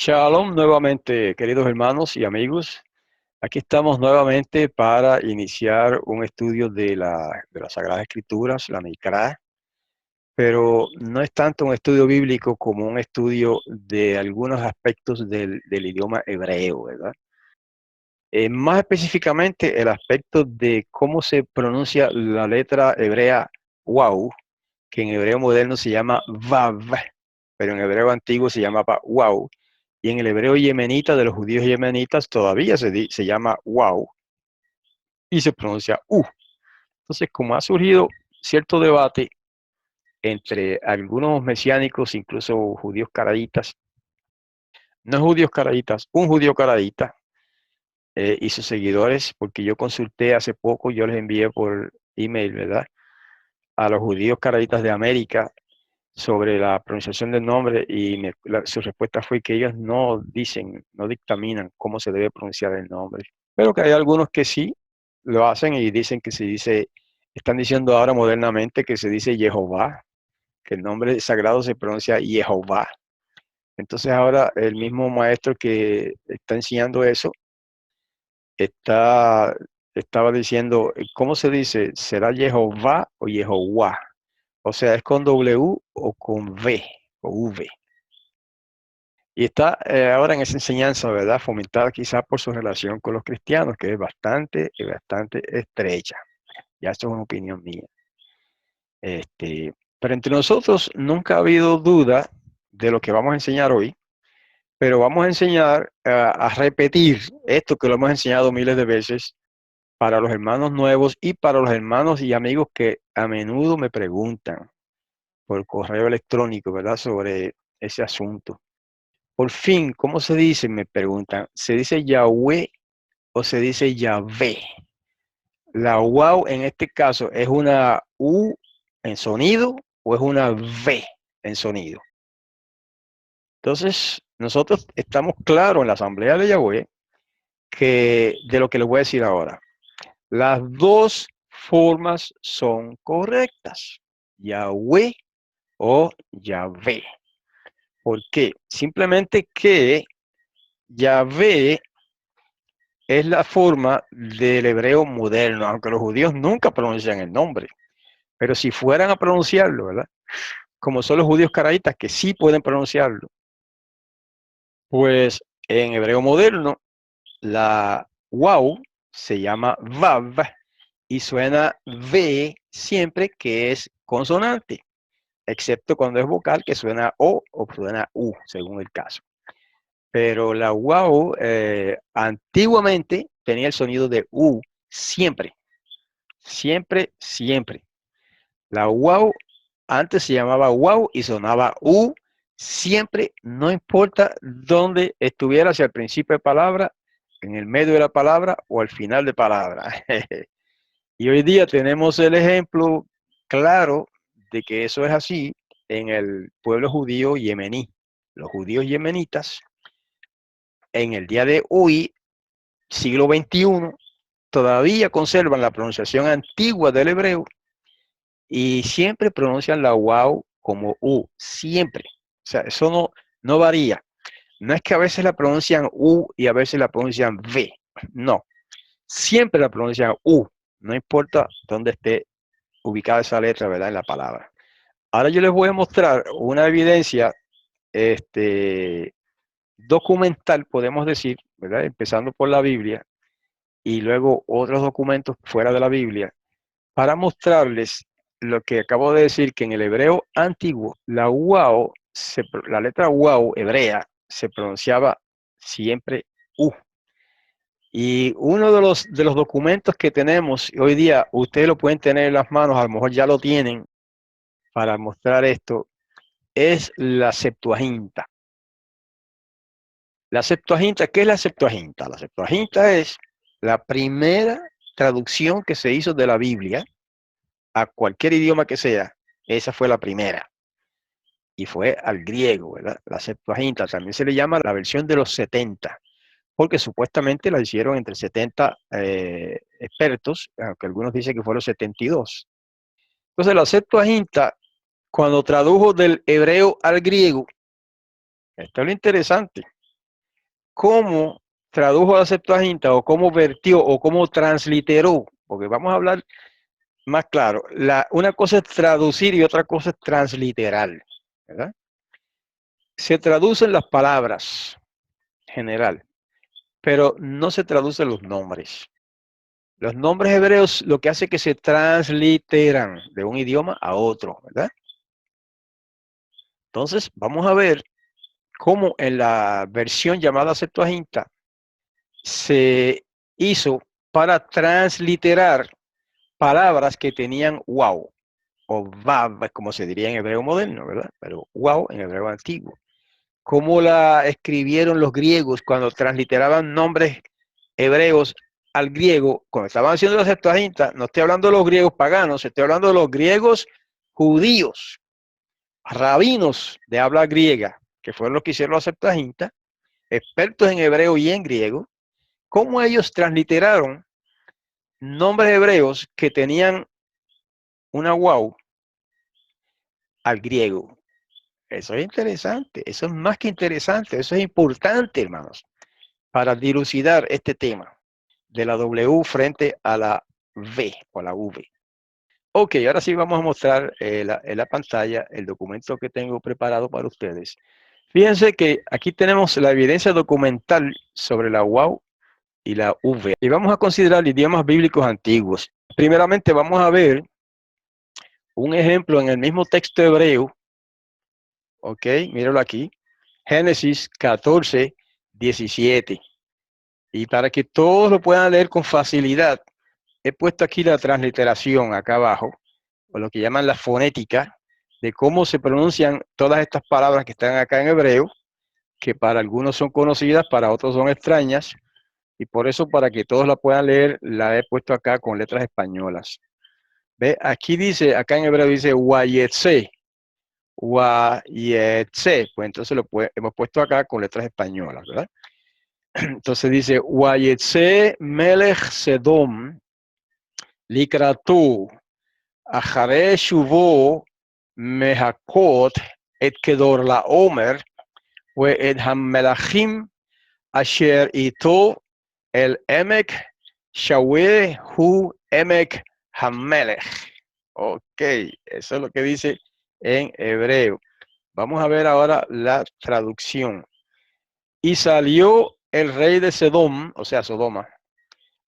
Shalom nuevamente, queridos hermanos y amigos. Aquí estamos nuevamente para iniciar un estudio de las Sagradas Escrituras, la Mikra, pero no es tanto un estudio bíblico como un estudio de algunos aspectos del idioma hebreo, ¿verdad? Más específicamente el aspecto de cómo se pronuncia la letra hebrea Waw, que en hebreo moderno se llama Vav, pero en hebreo antiguo se llamaba Waw. Y en el hebreo yemenita de los judíos yemenitas todavía se llama Waw y se pronuncia U. Entonces, como ha surgido cierto debate entre algunos mesiánicos, incluso judíos caraítas, no judíos caraítas, un judío caraíta y sus seguidores, porque yo consulté hace poco, yo les envié por email, ¿verdad? A los judíos caraítas de América sobre la pronunciación del nombre y su respuesta fue que ellos no dicen, no dictaminan cómo se debe pronunciar el nombre, pero que hay algunos que sí lo hacen y dicen que se dice, están diciendo ahora modernamente que se dice Jehová, que el nombre sagrado se pronuncia Jehová. Entonces ahora el mismo maestro que está enseñando eso está, estaba diciendo, ¿cómo se dice? ¿Será Jehová o Jehová? O sea, ¿es con W o con V o V? Y está ahora en esa enseñanza, ¿verdad? Fomentada quizás por su relación con los cristianos, que es bastante estrecha. Ya esto es una opinión mía. Pero entre nosotros nunca ha habido duda de lo que vamos a enseñar hoy, pero vamos a enseñar a repetir esto que lo hemos enseñado miles de veces para los hermanos nuevos y para los hermanos y amigos que a menudo me preguntan por correo electrónico, ¿verdad? Sobre ese asunto. Por fin, ¿cómo se dice? Me preguntan. ¿Se dice Yahweh o se dice Yahvé? La wow en este caso es una U en sonido o es una V en sonido. Entonces, nosotros estamos claros en la asamblea de Yahweh que de lo que les voy a decir ahora. Las dos formas son correctas. Yahweh o Yahvé. ¿Por qué? Simplemente que Yahvé es la forma del hebreo moderno, aunque los judíos nunca pronuncian el nombre. Pero si fueran a pronunciarlo, ¿verdad? Como son los judíos caraítas que sí pueden pronunciarlo, pues en hebreo moderno la wow se llama vav y suena v siempre que es consonante, excepto cuando es vocal que suena o suena u, según el caso. Pero la wow antiguamente tenía el sonido de u siempre, siempre. La wow antes se llamaba wow y sonaba u siempre, no importa dónde estuviera, si al principio de palabra, en el medio de la palabra o al final de palabra. Y hoy día tenemos el ejemplo claro de que eso es así en el pueblo judío yemení. Los judíos yemenitas en el día de hoy, siglo XXI, todavía conservan la pronunciación antigua del hebreo y siempre pronuncian la wow como U, siempre. O sea, eso no varía. No es que a veces la pronuncian U y a veces la pronuncian V. No, siempre la pronuncian U. No importa dónde esté ubicada esa letra, ¿verdad? En la palabra. Ahora yo les voy a mostrar una evidencia documental, podemos decir, ¿verdad? Empezando por la Biblia y luego otros documentos fuera de la Biblia, para mostrarles lo que acabo de decir, que en el hebreo antiguo, la letra wow hebrea, se pronunciaba siempre U. Y uno de los documentos que tenemos hoy día, ustedes lo pueden tener en las manos, a lo mejor ya lo tienen para mostrar esto, es la Septuaginta. La Septuaginta, ¿qué es la Septuaginta? La Septuaginta es la primera traducción que se hizo de la Biblia a cualquier idioma que sea. Esa fue la primera. Y fue al griego, ¿verdad? La Septuaginta también se le llama la versión de los 70, porque supuestamente la hicieron entre 70 expertos, aunque algunos dicen que fueron 72. Entonces la Septuaginta, cuando tradujo del hebreo al griego, esto es lo interesante, cómo tradujo la Septuaginta o cómo vertió o cómo transliteró, porque vamos a hablar más claro, una cosa es traducir y otra cosa es transliterar, ¿verdad? Se traducen las palabras general, pero no se traducen los nombres. Los nombres hebreos lo que hace es que se transliteran de un idioma a otro, ¿verdad? Entonces, vamos a ver cómo en la versión llamada Septuaginta se hizo para transliterar palabras que tenían wow o vav, como se diría en hebreo moderno, ¿verdad? Pero wow en hebreo antiguo. Cómo la escribieron los griegos cuando transliteraban nombres hebreos al griego, cuando estaban haciendo la Septuaginta, no estoy hablando de los griegos paganos, estoy hablando de los griegos judíos, rabinos de habla griega, que fueron los que hicieron la Septuaginta, expertos en hebreo y en griego, cómo ellos transliteraron nombres hebreos que tenían una wow al griego. Eso es interesante, eso es más que interesante, eso es importante, hermanos, para dilucidar este tema de la W frente a la V o la V. Ok, ahora sí vamos a mostrar en la pantalla el documento que tengo preparado para ustedes. Fíjense que aquí tenemos la evidencia documental sobre la WOW y la V. Y vamos a considerar idiomas bíblicos antiguos. Primeramente vamos a ver un ejemplo en el mismo texto hebreo. Ok, míralo aquí. Génesis 14, 17. Y para que todos lo puedan leer con facilidad, he puesto aquí la transliteración acá abajo, o lo que llaman la fonética, de cómo se pronuncian todas estas palabras que están acá en hebreo, que para algunos son conocidas, para otros son extrañas, y por eso para que todos la puedan leer, la he puesto acá con letras españolas. ¿Ve? Aquí dice, acá en hebreo dice Wayetse, Wayetse, pues entonces hemos puesto acá con letras españolas, ¿verdad? Entonces dice Wayetse Melech Sedom Likratu Achare Shuvo Mehakot et Kedor la Omer we et Hamelachim Asher ito el Emek Shaweh hu Emek Hamelech. Ok, eso es lo que dice en hebreo. Vamos a ver ahora la traducción. Y salió el rey de Sedom, o sea, Sodoma,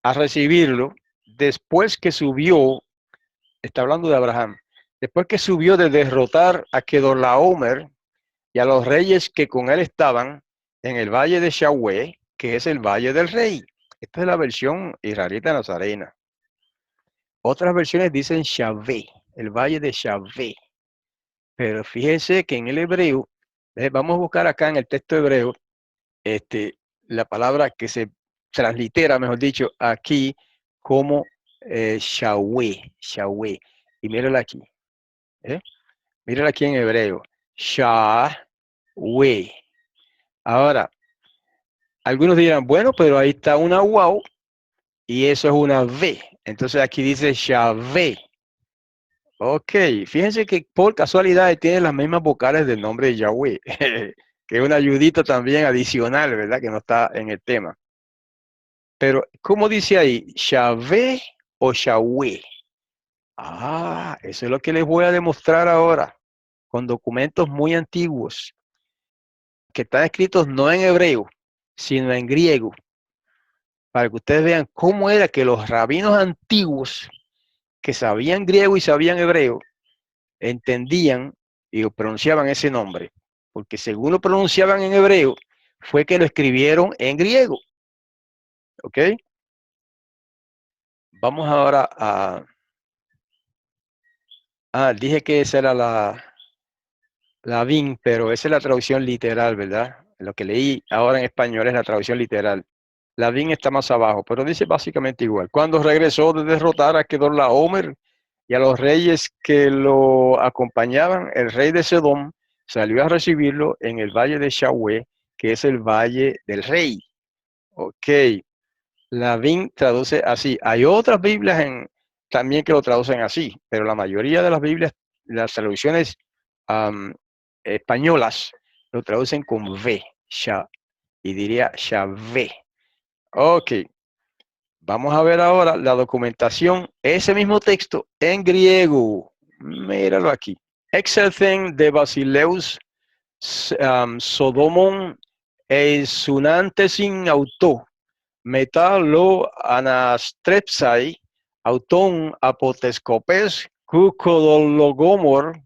a recibirlo después que subió, está hablando de Abraham, después que subió de derrotar a Kedorlaomer y a los reyes que con él estaban en el valle de Shawé, que es el valle del rey. Esta es la versión israelita nazarena. Otras versiones dicen Shavé, el valle de Shavé. Pero fíjense que en el hebreo, vamos a buscar acá en el texto hebreo, la palabra que se translitera, mejor dicho, aquí como Shawé, Shawé. Y mírala aquí, ¿eh? Mírala aquí en hebreo, Shawé. Ahora, algunos dirán, bueno, pero ahí está una wow y eso es una V. Entonces aquí dice Shawé. Ok, fíjense que por casualidad tiene las mismas vocales del nombre de Yahweh, que es una ayudita también adicional, ¿verdad? Que no está en el tema. Pero, ¿cómo dice ahí? ¿Shavé o Shawé? Ah, eso es lo que les voy a demostrar ahora, con documentos muy antiguos, que están escritos no en hebreo, sino en griego, para que ustedes vean cómo era que los rabinos antiguos, que sabían griego y sabían hebreo, entendían y pronunciaban ese nombre, porque según lo pronunciaban en hebreo, fue que lo escribieron en griego. ¿Ok? Vamos ahora a... Ah, dije que esa era la VIN, pero esa es la traducción literal, ¿verdad? Lo que leí ahora en español es la traducción literal. La VIN está más abajo, pero dice básicamente igual. Cuando regresó de derrotar a Kedorlaomer y a los reyes que lo acompañaban, el rey de Sedom salió a recibirlo en el valle de Shawé, que es el valle del rey. Ok, la VIN traduce así. Hay otras Biblias también que lo traducen así, pero la mayoría de las Biblias, las traducciones um, españolas, lo traducen con V, Sha, y diría Yahvé. Ok, vamos a ver ahora la documentación, ese mismo texto en griego. Míralo aquí. Exercen de Basileus Sodomon sunantesin auto. Metalo anastrepsai, auton apotescopes, cucodologomor,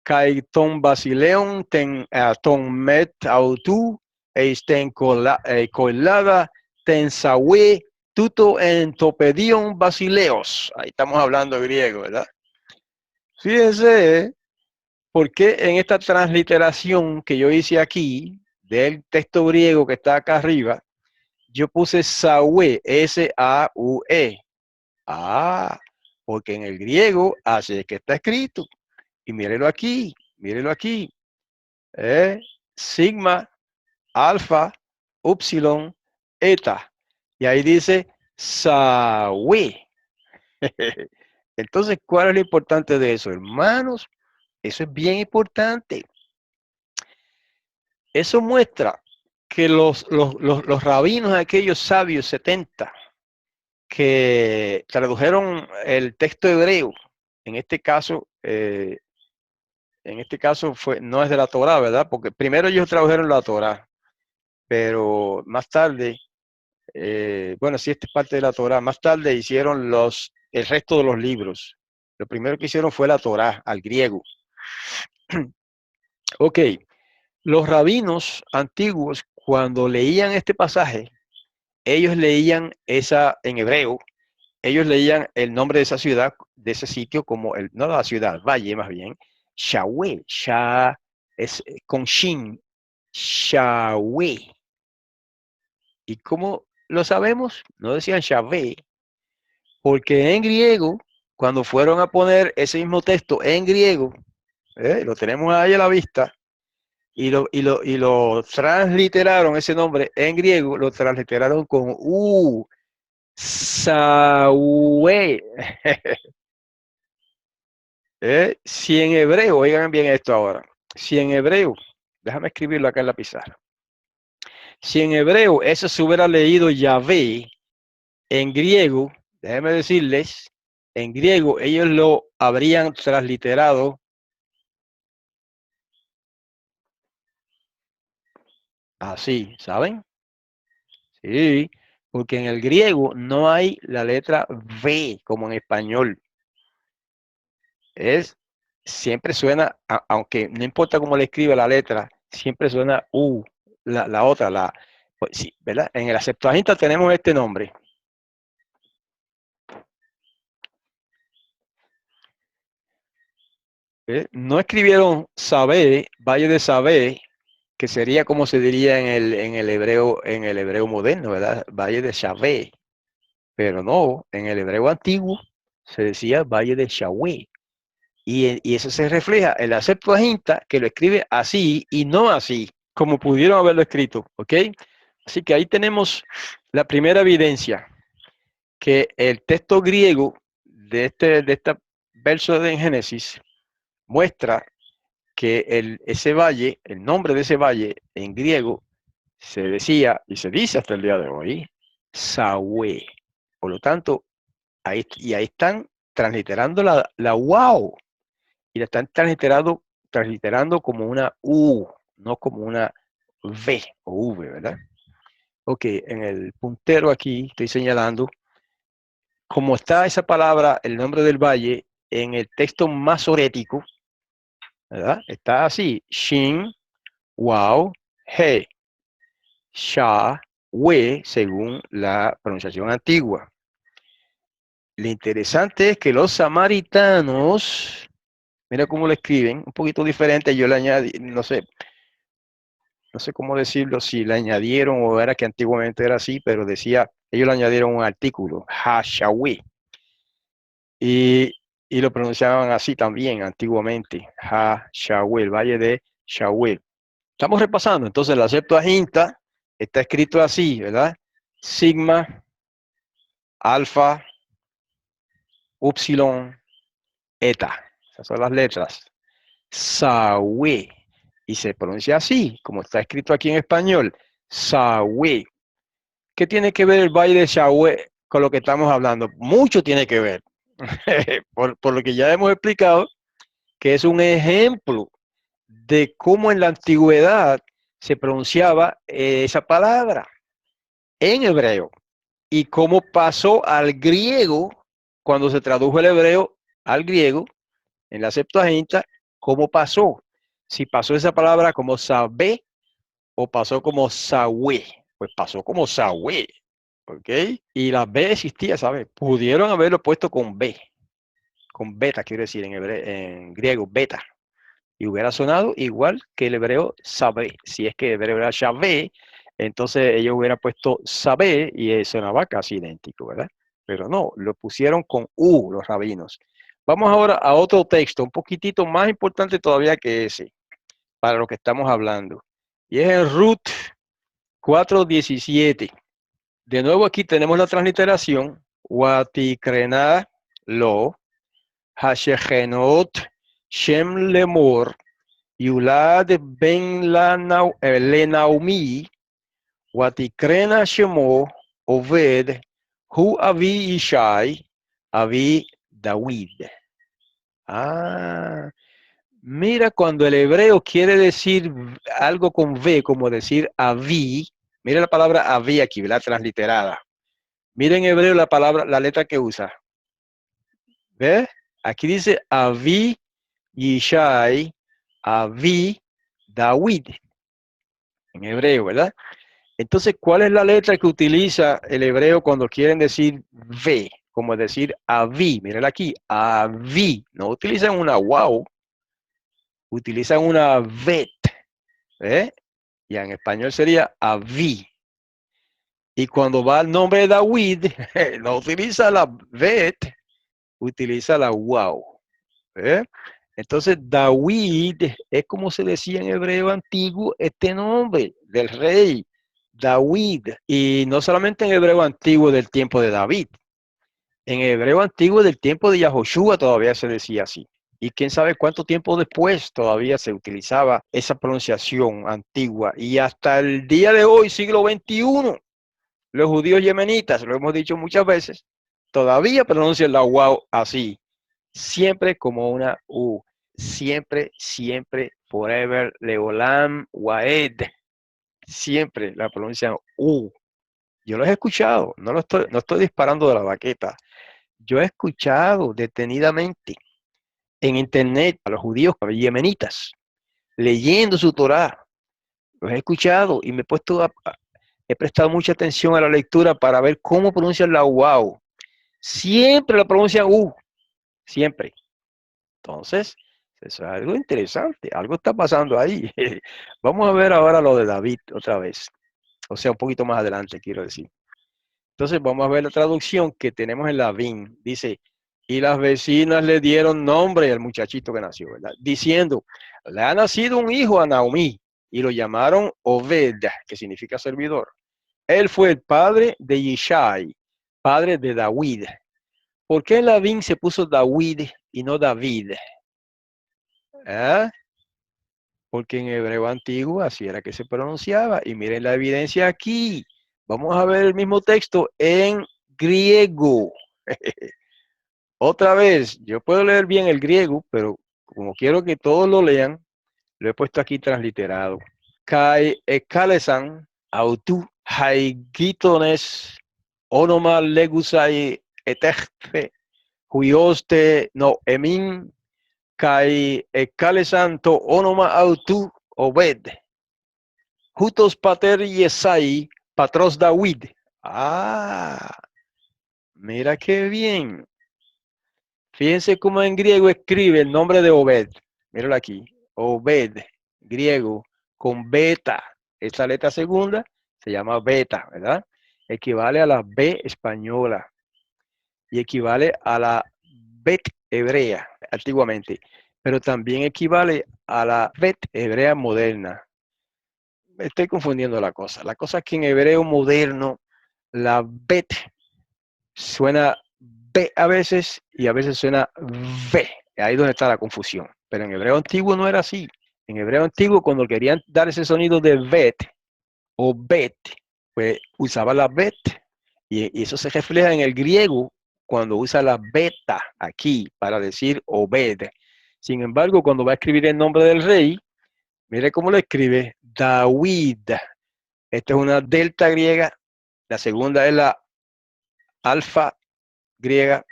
kai ton basileon ton met autu, eisten colada, ten sawe, tuto en topedion basileos. Ahí estamos hablando griego, ¿verdad? Fíjense, porque en esta transliteración que yo hice aquí, del texto griego que está acá arriba, yo puse Saue, S-A-U-E. Ah, porque en el griego así es que está escrito. Y mírelo aquí, mírelo aquí. Sigma, alfa, upsilon, eta. Y ahí dice Saue. Entonces, ¿cuál es lo importante de eso, hermanos? Eso es bien importante. Eso muestra que los rabinos, aquellos sabios 70, que tradujeron el texto hebreo, en este caso no es de la Torá, ¿verdad? Porque primero ellos tradujeron la Torá, pero más tarde, bueno, sí, esta es parte de la Torá, más tarde hicieron el resto de los libros. Lo primero que hicieron fue la Torá, al griego. Ok, los rabinos antiguos, cuando leían este pasaje, ellos leían en hebreo, ellos leían el nombre de esa ciudad, de ese sitio, como no la ciudad, valle más bien, Shahwe, Shah es con Shin, Shahwe. ¿Y cómo lo sabemos? No decían Shahwe, porque en griego, cuando fueron a poner ese mismo texto en griego, lo tenemos ahí a la vista, y lo transliteraron ese nombre en griego, lo transliteraron con Saue. Si en hebreo, oigan bien esto ahora, si en hebreo, déjame escribirlo acá en la pizarra, si en hebreo eso se hubiera leído Yahvé, en griego, déjenme decirles, en griego ellos lo habrían transliterado así, ¿saben? Sí, porque en el griego no hay la letra V como en español. Es, siempre suena, aunque no importa cómo le escribe la letra, siempre suena U, la otra, pues sí, ¿verdad? En el Septuaginta tenemos este nombre. No escribieron Sabé, Valle de Sabé, que sería como se diría en el hebreo moderno, ¿verdad? Valle de Shabé. Pero no, en el hebreo antiguo se decía Valle de Shawé. Y eso se refleja en la Septuaginta, que lo escribe así y no así, como pudieron haberlo escrito, ¿ok? Así que ahí tenemos la primera evidencia, que el texto griego de este verso de Génesis muestra que ese valle, el nombre de ese valle en griego, se decía y se dice hasta el día de hoy, Sahue. Por lo tanto, ahí están transliterando la wow, y la están transliterando como una U, no como una V o V, ¿verdad? Ok, en el puntero aquí estoy señalando cómo está esa palabra, el nombre del valle, en el texto masorético, ¿verdad? Está así, Shin, Wow, He, Sha, We, según la pronunciación antigua. Lo interesante es que los samaritanos, mira cómo lo escriben, un poquito diferente, yo le añadí, no sé cómo decirlo, si le añadieron o era que antiguamente era así, pero decía, ellos le añadieron un artículo, Hashawi, y, y lo pronunciaban así también antiguamente, Hashawi, el valle de Shawi. Estamos repasando, entonces la Septuaginta está escrito así, ¿verdad? Sigma, alfa, upsilon, eta. Esas son las letras. Sawe. Y se pronuncia así, como está escrito aquí en español. Sawe. ¿Qué tiene que ver el valle de Sawe con lo que estamos hablando? Mucho tiene que ver. Por lo que ya hemos explicado, que es un ejemplo de cómo en la antigüedad se pronunciaba esa palabra en hebreo y cómo pasó al griego cuando se tradujo el hebreo al griego en la Septuaginta, cómo pasó. Si pasó esa palabra como sabé o pasó como sawe, pues pasó como sawe, ¿ok? Y la B existía, ¿sabes? Pudieron haberlo puesto con beta, quiero decir, en griego, beta. Y hubiera sonado igual que el hebreo sabe. Si es que el hebreo era shabé, entonces ellos hubieran puesto sabe y sonaba casi idéntico, ¿verdad? Pero no, lo pusieron con U los rabinos. Vamos ahora a otro texto, un poquitito más importante todavía que ese, para lo que estamos hablando. Y es en Ruth 4:17. De nuevo aquí tenemos la transliteración. Watikrena lo, Hashechenot, Shem lemor, Yulad ben Lenaumi, Watikrena Shemo, Oved, Hu Avi Ishai, Avi David. Ah, mira, cuando el hebreo quiere decir algo con V, como decir Avi, mira la palabra Avi aquí, la transliterada. Mira en hebreo la palabra, la letra que usa. ¿Ves? Aquí dice Avi Yishai, Avi David, en hebreo, ¿verdad? Entonces, ¿cuál es la letra que utiliza el hebreo cuando quieren decir V? Como decir Avi, miren aquí, Avi. No utilizan una wow, utilizan una vet, ¿eh? Y en español sería Avi. Y cuando va el nombre de David, no utiliza la vet, utiliza la wow. ¿Eh? Entonces, David es como se decía en hebreo antiguo este nombre del rey, David. Y no solamente en hebreo antiguo del tiempo de David, en hebreo antiguo del tiempo de Yahoshua todavía se decía así. Y quién sabe cuánto tiempo después todavía se utilizaba esa pronunciación antigua. Y hasta el día de hoy, siglo XXI, los judíos yemenitas, lo hemos dicho muchas veces, todavía pronuncian la wow así, siempre como una U, siempre, siempre, forever, leolam, waed, siempre la pronuncian U. Yo lo he escuchado, no estoy disparando de la baqueta, yo he escuchado detenidamente en internet a los judíos yemenitas leyendo su Torá, los he escuchado y me he he prestado mucha atención a la lectura para ver cómo pronuncian la wow. Siempre la pronuncian U, siempre. Entonces, eso es algo interesante, algo está pasando ahí. Vamos a ver ahora lo de David otra vez, o sea, un poquito más adelante, quiero decir. Entonces, vamos a ver la traducción que tenemos en la VIN. Dice, y las vecinas le dieron nombre al muchachito que nació, ¿verdad? Diciendo, le ha nacido un hijo a Naomi y lo llamaron Obed, que significa servidor. Él fue el padre de Yishai, padre de David. ¿Por qué en la VIN se puso David y no David? ¿Eh? Porque en hebreo antiguo así era que se pronunciaba. Y miren la evidencia aquí. Vamos a ver el mismo texto en griego. Otra vez, yo puedo leer bien el griego, pero como quiero que todos lo lean, lo he puesto aquí transliterado. Kai ekalesan autu haigitones onoma legusai etechte huioste no emin kai ekalesan to onoma autu obed. Jutos pater Yesai, patros David. Ah, mira qué bien. Fíjense cómo en griego escribe el nombre de Obed. Míralo aquí. Obed, griego, con beta. Esta letra segunda se llama beta, ¿verdad? Equivale a la B española y equivale a la Bet hebrea, antiguamente. Pero también equivale a la Bet hebrea moderna. Me estoy confundiendo la cosa. La cosa es que en hebreo moderno la bet suena B a veces y a veces suena V. Ahí es donde está la confusión. Pero en hebreo antiguo no era así. En hebreo antiguo, cuando querían dar ese sonido de bet, Obed, pues usaba la bet, y eso se refleja en el griego cuando usa la beta aquí para decir Obed. Sin embargo, cuando va a escribir el nombre del rey, mire cómo lo escribe, David. Esta es una delta griega, la segunda es la alfa griega,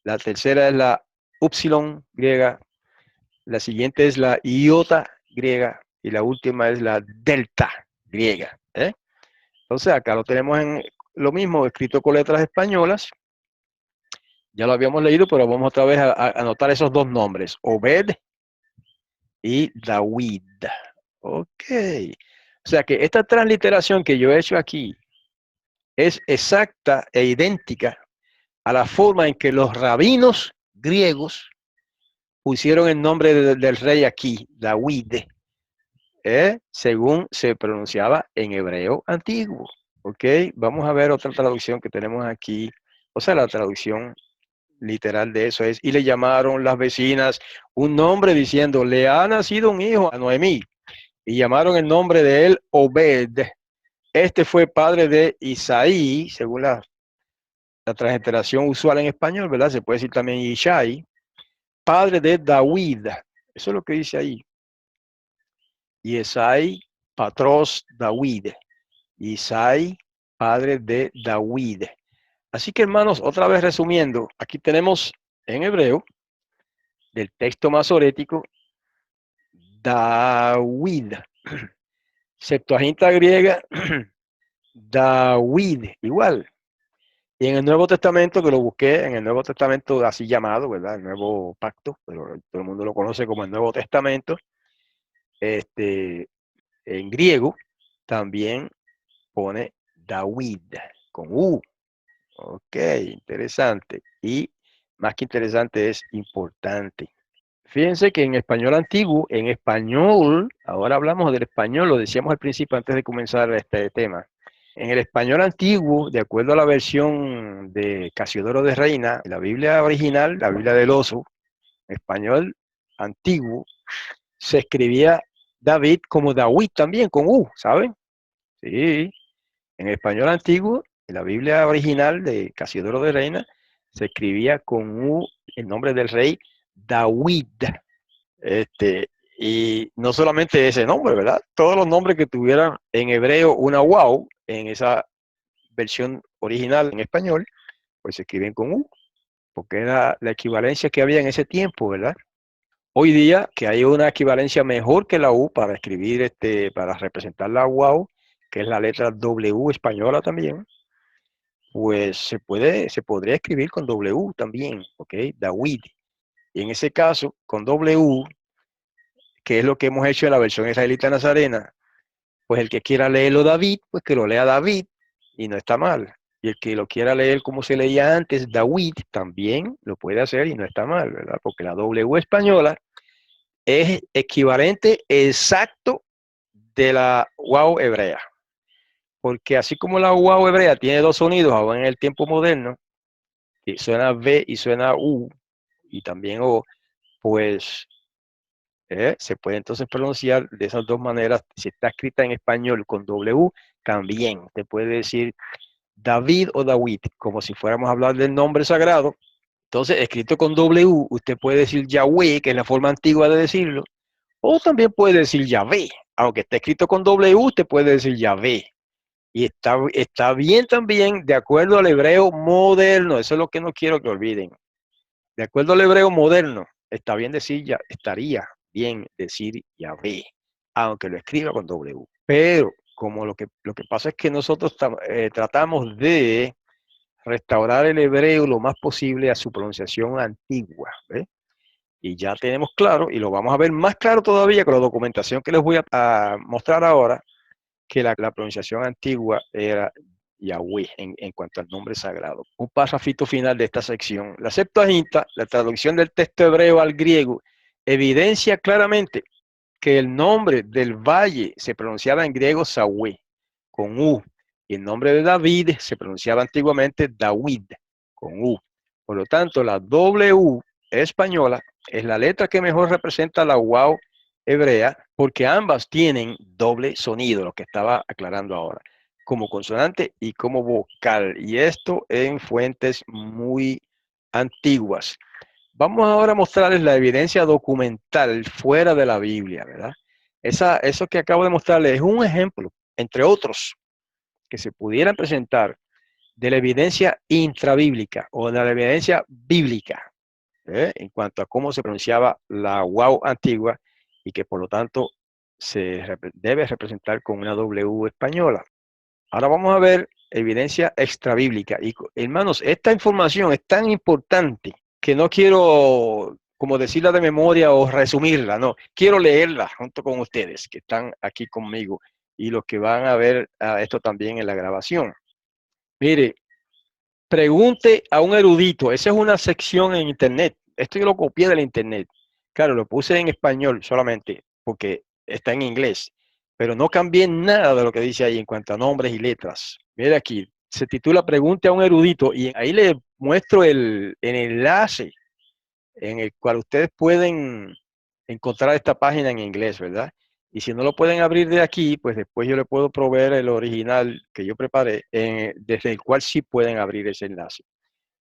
la tercera es la upsilon griega, la siguiente es la iota griega y la última es la delta griega. Entonces acá lo tenemos en lo mismo, escrito con letras españolas. Ya lo habíamos leído, pero vamos otra vez a anotar esos dos nombres, Obed y David. Ok. O sea que esta transliteración que yo he hecho aquí es exacta e idéntica a la forma en que los rabinos griegos pusieron el nombre del rey aquí, David, según se pronunciaba en hebreo antiguo. Ok, vamos a ver otra traducción que tenemos aquí. O sea, la traducción literal de eso es, y le llamaron las vecinas un nombre diciendo, le ha nacido un hijo a Noemí, y llamaron el nombre de él Obed. Este fue padre de Isaí, según la transliteración usual en español, ¿verdad? Se puede decir también Ishai, padre de David. Eso es lo que dice ahí. Y Isaí, patros David. Isaí, padre de David. Así que, hermanos, otra vez resumiendo, aquí tenemos en hebreo, del texto masorético, David. Septuaginta griega, David, igual. Y en el Nuevo Testamento, que lo busqué, en el Nuevo Testamento así llamado, ¿verdad? El Nuevo Pacto, pero todo el mundo lo conoce como el Nuevo Testamento, en griego también pone David, con U. Ok, interesante. Y más que interesante es importante. Fíjense que en español antiguo, en español, ahora hablamos del español, lo decíamos al principio antes de comenzar este tema. En el español antiguo, de acuerdo a la versión de Casiodoro de Reina, la Biblia original, la Biblia del Oso, en español antiguo, se escribía David como David también, con U, ¿saben? Sí, en español antiguo, en la Biblia original de Casiodoro de Reina, se escribía con U el nombre del rey David. Y no solamente ese nombre, ¿verdad? Todos los nombres que tuvieran en hebreo una wow, en esa versión original en español, pues se escriben con U, porque era la equivalencia que había en ese tiempo, ¿verdad? Hoy día, que hay una equivalencia mejor que la U para escribir, para representar la wow, que es la letra W española también, pues se podría escribir con W también, ¿ok? David. Y en ese caso, con W, que es lo que hemos hecho en la versión israelita nazarena, pues el que quiera leerlo David, pues que lo lea David y no está mal. Y el que lo quiera leer como se leía antes, David, también lo puede hacer y no está mal, ¿verdad? Porque la W española es equivalente exacto de la wow hebrea. Porque así como la wow hebrea tiene dos sonidos ahora en el tiempo moderno, que suena V y suena U, y también O, pues se puede entonces pronunciar de esas dos maneras. Si está escrita en español con W, también te puede decir David o David, como si fuéramos a hablar del nombre sagrado. Entonces, escrito con W, usted puede decir Yahweh, que es la forma antigua de decirlo, o también puede decir Yahvé. Aunque esté escrito con W, usted puede decir Yahvé. Y está bien también, de acuerdo al hebreo moderno. Eso es lo que no quiero que olviden. De acuerdo al hebreo moderno, está bien decir, ya, estaría bien decir Yahvé, aunque lo escriba con W. Pero como lo que pasa es que nosotros tratamos de restaurar el hebreo lo más posible a su pronunciación antigua, ¿ve? Y ya tenemos claro, y lo vamos a ver más claro todavía con la documentación que les voy a mostrar ahora, que la pronunciación antigua era Yahweh en cuanto al nombre sagrado. Un parrafito final de esta sección. La Septuaginta, la traducción del texto hebreo al griego, evidencia claramente que el nombre del valle se pronunciaba en griego Sahue, con U, y el nombre de David se pronunciaba antiguamente Dawid, con U. Por lo tanto, la W española es la letra que mejor representa la wow hebrea, porque ambas tienen doble sonido, lo que estaba aclarando ahora, como consonante y como vocal, y esto en fuentes muy antiguas. Vamos ahora a mostrarles la evidencia documental fuera de la Biblia, ¿verdad? Eso que acabo de mostrarles es un ejemplo, entre otros, que se pudieran presentar de la evidencia intrabíblica o de la evidencia bíblica, en cuanto a cómo se pronunciaba la wow antigua y que por lo tanto debe representar con una W española. Ahora vamos a ver evidencia extrabíblica. Y hermanos, esta información es tan importante que no quiero como decirla de memoria o resumirla, no, quiero leerla junto con ustedes que están aquí conmigo y los que van a ver esto también en la grabación. Mire, pregunte a un erudito. Esa es una sección en internet. Esto yo lo copié del internet. Claro, lo puse en español solamente porque está en inglés, pero no cambié nada de lo que dice ahí en cuanto a nombres y letras. Mira aquí, se titula Pregunte a un erudito y ahí le muestro el enlace en el cual ustedes pueden encontrar esta página en inglés, ¿verdad? Y si no lo pueden abrir de aquí, pues después yo le puedo proveer el original que yo preparé, desde el cual sí pueden abrir ese enlace.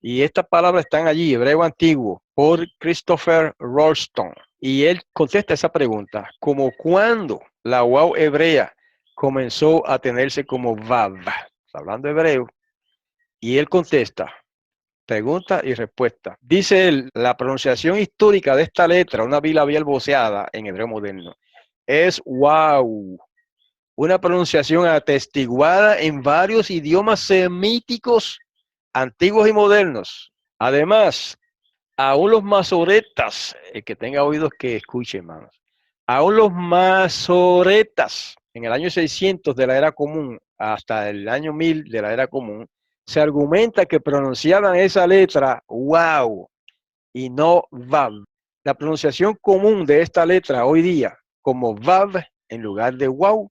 Y estas palabras están allí, hebreo antiguo, por Christopher Rolston. Y él contesta esa pregunta, como cuando la wow hebrea comenzó a tenerse como vav, hablando hebreo, y él contesta, pregunta y respuesta. Dice él, la pronunciación histórica de esta letra, una bilabial voceada en hebreo moderno, es wow. Una pronunciación atestiguada en varios idiomas semíticos antiguos y modernos. Además, aún los masoretas, el que tenga oídos que escuche, hermanos, aún los masoretas en el año 600 de la era común hasta el año 1000 de la era común, se argumenta que pronunciaban esa letra wow y no vav. La pronunciación común de esta letra hoy día como vav en lugar de wow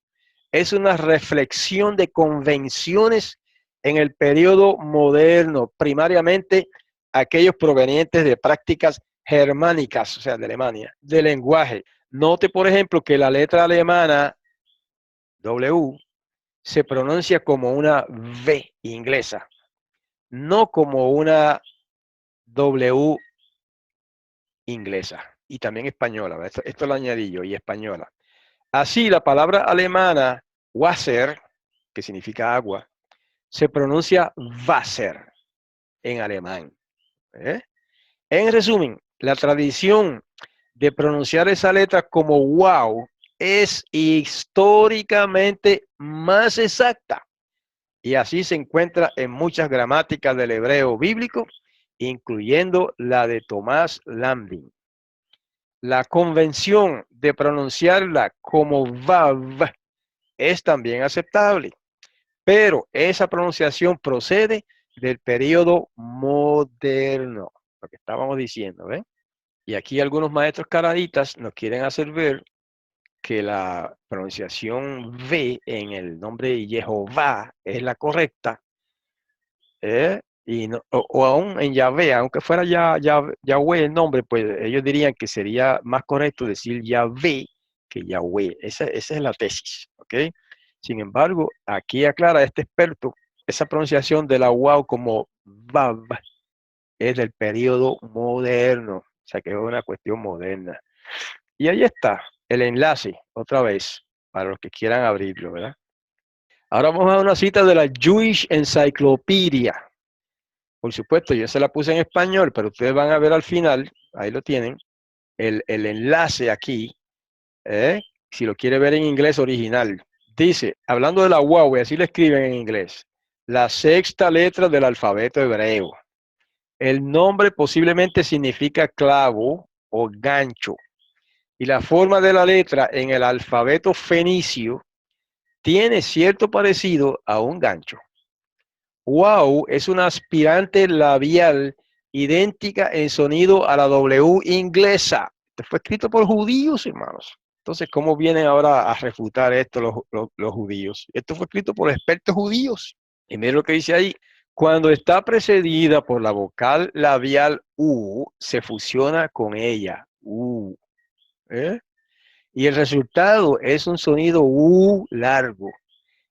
es una reflexión de convenciones en el periodo moderno, primariamente aquellos provenientes de prácticas germánicas, o sea, de Alemania, de lenguaje. Note, por ejemplo, que la letra alemana W se pronuncia como una V inglesa, no como una W inglesa y también española. Esto lo añadí yo, y española. Así, la palabra alemana Wasser, que significa agua, se pronuncia Wasser en alemán. ¿Eh? En resumen, la tradición de pronunciar esa letra como wow es históricamente más exacta y así se encuentra en muchas gramáticas del hebreo bíblico, incluyendo la de Tomás Lambdin. La convención de pronunciarla como vav es también aceptable, pero esa pronunciación procede del periodo moderno, lo que estábamos diciendo, ¿ven? Y aquí algunos maestros canaditas nos quieren hacer ver que la pronunciación V en el nombre de Jehová es la correcta, y no, o aún en Yahvé, aunque fuera Yahweh el nombre, pues ellos dirían que sería más correcto decir Yahvé que Yahweh. Esa es la tesis, ¿ok? Sin embargo, aquí aclara este experto, esa pronunciación de la wow como Vav es del periodo moderno, o sea que es una cuestión moderna. Y ahí está el enlace, otra vez, para los que quieran abrirlo, ¿verdad? Ahora vamos a una cita de la Jewish Encyclopedia. Por supuesto, yo se la puse en español, pero ustedes van a ver al final, ahí lo tienen, el enlace aquí, si lo quiere ver en inglés original. Dice, hablando de la wow, y así lo escriben en inglés, la sexta letra del alfabeto hebreo. El nombre posiblemente significa clavo o gancho. Y la forma de la letra en el alfabeto fenicio tiene cierto parecido a un gancho. Wow es una aspirante labial idéntica en sonido a la W inglesa. Esto fue escrito por judíos, hermanos. Entonces, ¿cómo vienen ahora a refutar esto los judíos? Esto fue escrito por expertos judíos. Y miren lo que dice ahí. Cuando está precedida por la vocal labial U, se fusiona con ella. U. ¿Eh? Y el resultado es un sonido U largo.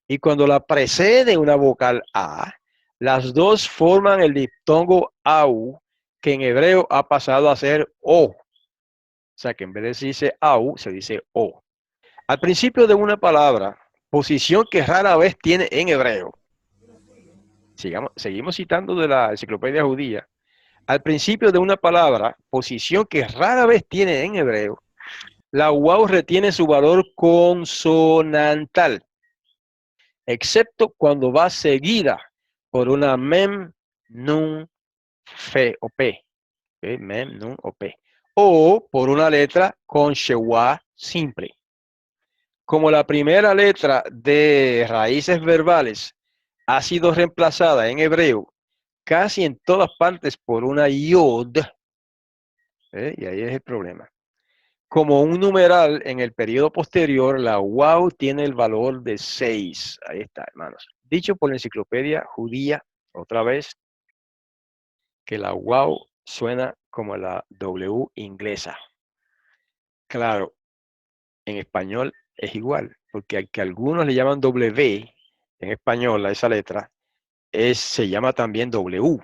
Y cuando la precede una vocal A, las dos forman el diptongo AU, que en hebreo ha pasado a ser O. O sea que en vez de decirse AU, se dice O. Al principio de una palabra, posición que rara vez tiene en hebreo. Seguimos citando de la enciclopedia judía. Al principio de una palabra, posición que rara vez tiene en hebreo, la waw retiene su valor consonantal, excepto cuando va seguida por una mem, nun, fe o p. Mem, nun o p. O por una letra con shewa simple. Como la primera letra de raíces verbales ha sido reemplazada en hebreo casi en todas partes por una yod, y ahí es el problema. Como un numeral en el periodo posterior, la waw tiene el valor de 6. Ahí está, hermanos. Dicho por la enciclopedia judía, otra vez, que la waw suena como la W inglesa. Claro, en español es igual, porque al que algunos le llaman W en español a esa letra, se llama también W.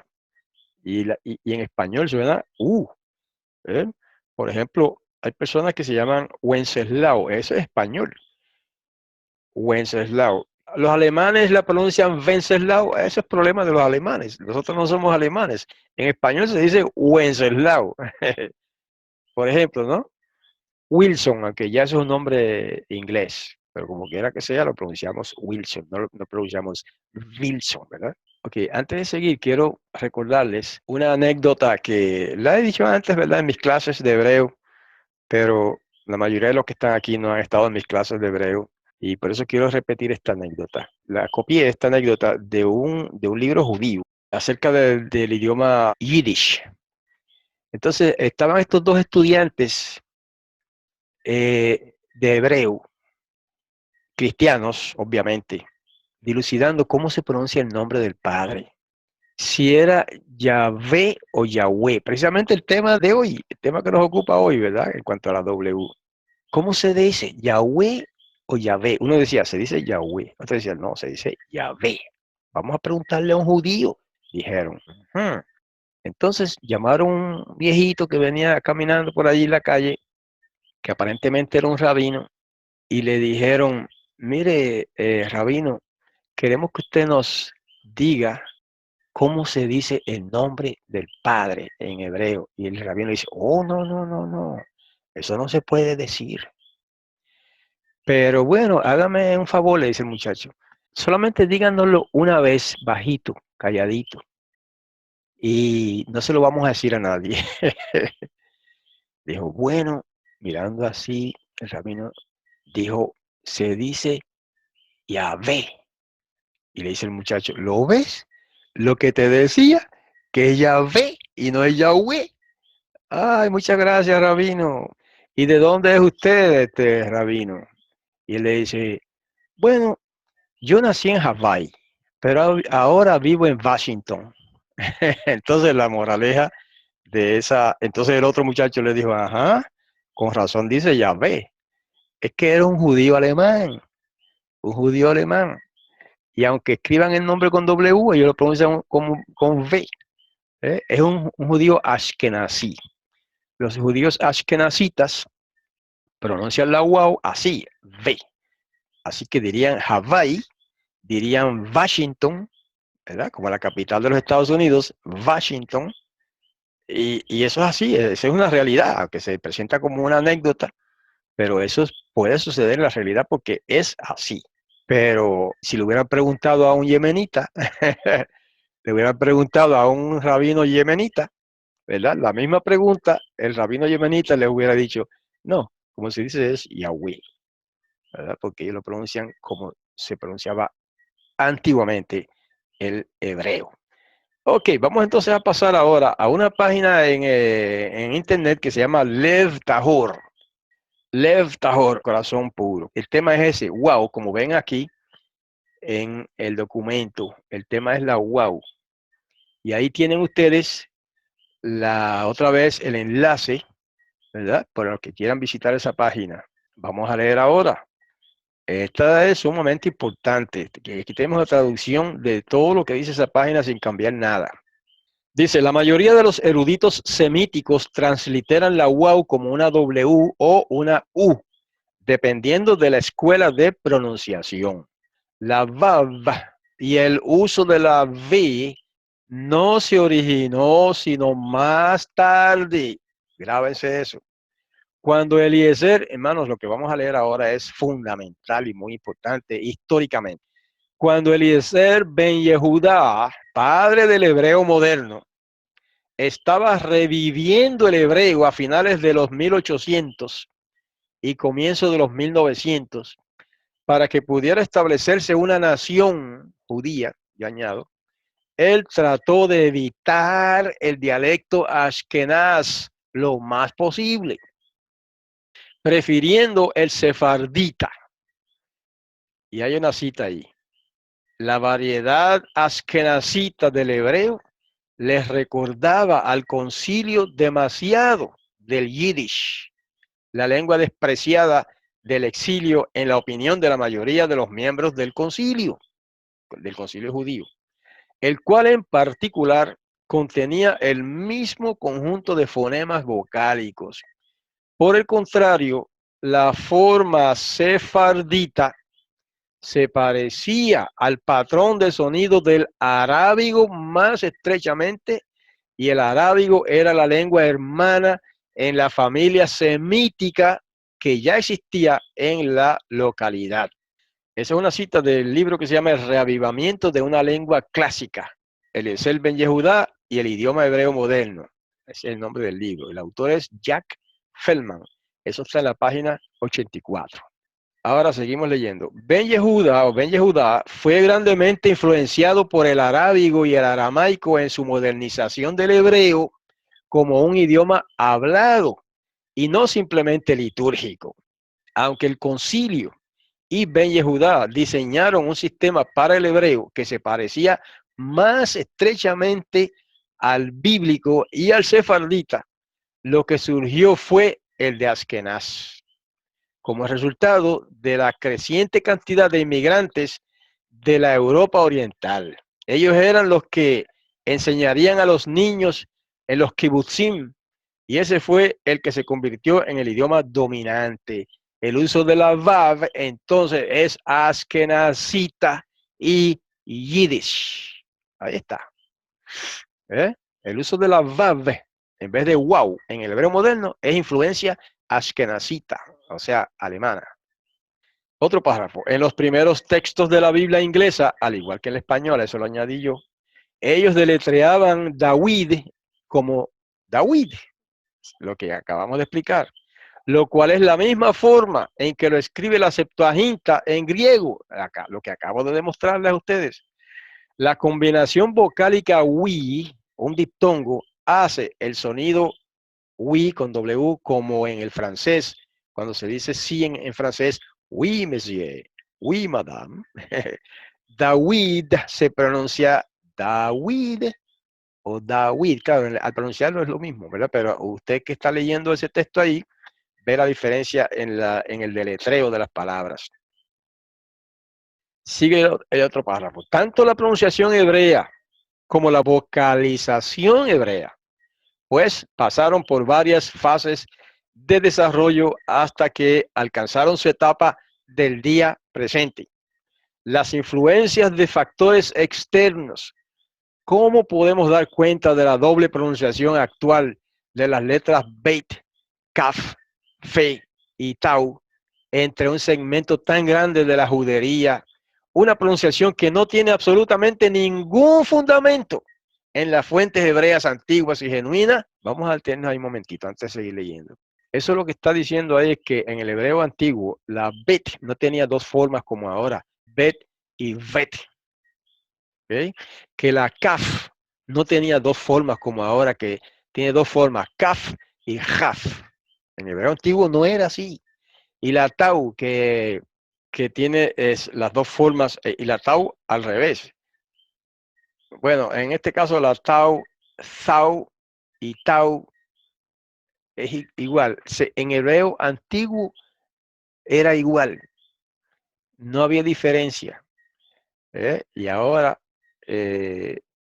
Y en español suena U. ¿Eh? Por ejemplo, hay personas que se llaman Wenceslao, eso es español. Wenceslao. Los alemanes la pronuncian Wenceslao, eso es problema de los alemanes. Nosotros no somos alemanes. En español se dice Wenceslao. Por ejemplo, ¿no? Wilson, aunque ya es un nombre inglés, pero como quiera que sea, lo pronunciamos Wilson, no pronunciamos Wilson, ¿verdad? Ok, antes de seguir, quiero recordarles una anécdota que la he dicho antes, ¿verdad? En mis clases de hebreo, pero la mayoría de los que están aquí no han estado en mis clases de hebreo y por eso quiero repetir esta anécdota. La copié esta anécdota de un libro judío acerca del idioma yiddish. Entonces, estaban estos dos estudiantes de hebreo, cristianos, obviamente, dilucidando cómo se pronuncia el nombre del Padre. Si era Yahvé o Yahweh, precisamente el tema de hoy, el tema que nos ocupa hoy, ¿verdad? En cuanto a la W. ¿Cómo se dice? ¿Yahweh o Yahvé? Uno decía, se dice Yahweh. Otro decía, no, se dice Yahvé. Vamos a preguntarle a un judío. Dijeron. Entonces llamaron a un viejito que venía caminando por allí en la calle, que aparentemente era un rabino, y le dijeron, mire, rabino, queremos que usted nos diga cómo se dice el nombre del Padre en hebreo. Y el rabino dice, oh, no, no, no, no, eso no se puede decir. Pero bueno, hágame un favor, le dice el muchacho. Solamente díganoslo una vez, bajito, calladito. Y no se lo vamos a decir a nadie. Dijo, bueno, mirando así, el rabino dijo, se dice Yahvé. Y le dice el muchacho, ¿lo ves? Lo que te decía, que es Yahvé y no es Yahweh. Ay, muchas gracias, rabino. ¿Y de dónde es usted, rabino? Y él le dice, bueno, yo nací en Hawái, pero ahora vivo en Washington. Entonces la moraleja de esa, entonces el otro muchacho le dijo, ajá, con razón dice Yahvé, es que era un judío alemán, un judío alemán. Y aunque escriban el nombre con W, ellos lo pronuncian como con V. Es un judío ashkenazí. Los judíos ashkenazitas pronuncian la wow así, V. Así que dirían Hawái, dirían Washington, ¿verdad? Como la capital de los Estados Unidos, Washington. Y eso es así, esa es una realidad, aunque se presenta como una anécdota, pero eso puede suceder en la realidad porque es así. Pero si le hubieran preguntado a un yemenita, le hubieran preguntado a un rabino yemenita, ¿verdad? La misma pregunta, el rabino yemenita le hubiera dicho, no, como se dice es Yahweh, ¿verdad? Porque ellos lo pronuncian como se pronunciaba antiguamente el hebreo. Ok, vamos entonces a pasar ahora a una página en internet que se llama Lev Tahor. Lev Tahor, corazón puro. El tema es ese, wow, como ven aquí en el documento, el tema es la wow. Y ahí tienen ustedes otra vez el enlace, ¿verdad? Para los que quieran visitar esa página. Vamos a leer ahora. Esta es sumamente importante. Aquí tenemos la traducción de todo lo que dice esa página sin cambiar nada. Dice, la mayoría de los eruditos semíticos transliteran la wow como una W o una U, dependiendo de la escuela de pronunciación. La vav y el uso de la V no se originó sino más tarde. Grábense eso. Cuando Eliezer, hermanos, lo que vamos a leer ahora es fundamental y muy importante históricamente. Cuando Eliezer ben Yehudá, padre del hebreo moderno, estaba reviviendo el hebreo a finales de los 1800 y comienzo de los 1900 para que pudiera establecerse una nación judía, yo añado, él trató de evitar el dialecto ashkenaz lo más posible, prefiriendo el sefardita. Y hay una cita ahí. La variedad ashkenazita del hebreo les recordaba al concilio demasiado del yiddish, la lengua despreciada del exilio en la opinión de la mayoría de los miembros del concilio judío, el cual en particular contenía el mismo conjunto de fonemas vocálicos. Por el contrario, la forma sefardita se parecía al patrón de sonido del arábigo más estrechamente, y el arábigo era la lengua hermana en la familia semítica que ya existía en la localidad. Esa es una cita del libro que se llama El reavivamiento de una lengua clásica, Eliezer ben Yehudá y el idioma hebreo moderno. Ese es el nombre del libro. El autor es Jack Feldman. Eso está en la página 84. Ahora seguimos leyendo. Ben Yehudá fue grandemente influenciado por el arábigo y el aramaico en su modernización del hebreo como un idioma hablado y no simplemente litúrgico. Aunque el concilio y Ben Yehudá diseñaron un sistema para el hebreo que se parecía más estrechamente al bíblico y al sefardita, lo que surgió fue el de Askenaz como resultado de la creciente cantidad de inmigrantes de la Europa Oriental. Ellos eran los que enseñarían a los niños en los kibutzim, y ese fue el que se convirtió en el idioma dominante. El uso de la vav entonces es askenazita y yiddish. Ahí está. ¿Eh? El uso de la vav en vez de wow en el hebreo moderno es influencia askenazita, o sea, alemana. Otro párrafo. En los primeros textos de la Biblia inglesa, al igual que en el español, eso lo añadí yo, ellos deletreaban David como David, lo que acabamos de explicar, lo cual es la misma forma en que lo escribe la Septuaginta en griego, acá, lo que acabo de demostrarles a ustedes. La combinación vocálica wi, un diptongo, hace el sonido oui con W como en el francés, cuando se dice sí en francés, oui monsieur, oui madame. David se pronuncia David o David, claro, al pronunciarlo es lo mismo, ¿verdad? Pero usted que está leyendo ese texto ahí, ve la diferencia en el deletreo de las palabras. Sigue el otro párrafo. Tanto la pronunciación hebrea como la vocalización hebrea pues pasaron por varias fases de desarrollo hasta que alcanzaron su etapa del día presente. Las influencias de factores externos. ¿Cómo podemos dar cuenta de la doble pronunciación actual de las letras Beit, Kaf, Fe y Tau entre un segmento tan grande de la judería? Una pronunciación que no tiene absolutamente ningún fundamento en las fuentes hebreas antiguas y genuinas. Vamos a alternar ahí un momentito antes de seguir leyendo. Eso lo que está diciendo ahí es que en el hebreo antiguo la bet no tenía dos formas como ahora, bet y vet. ¿Okay? Que la kaf no tenía dos formas como ahora, que tiene dos formas, kaf y jaf. En el hebreo antiguo no era así. Y la tau, que tiene las dos formas, y la tau al revés. Bueno, en este caso la tau, zau y tau es igual. En hebreo antiguo era igual, no había diferencia. Y ahora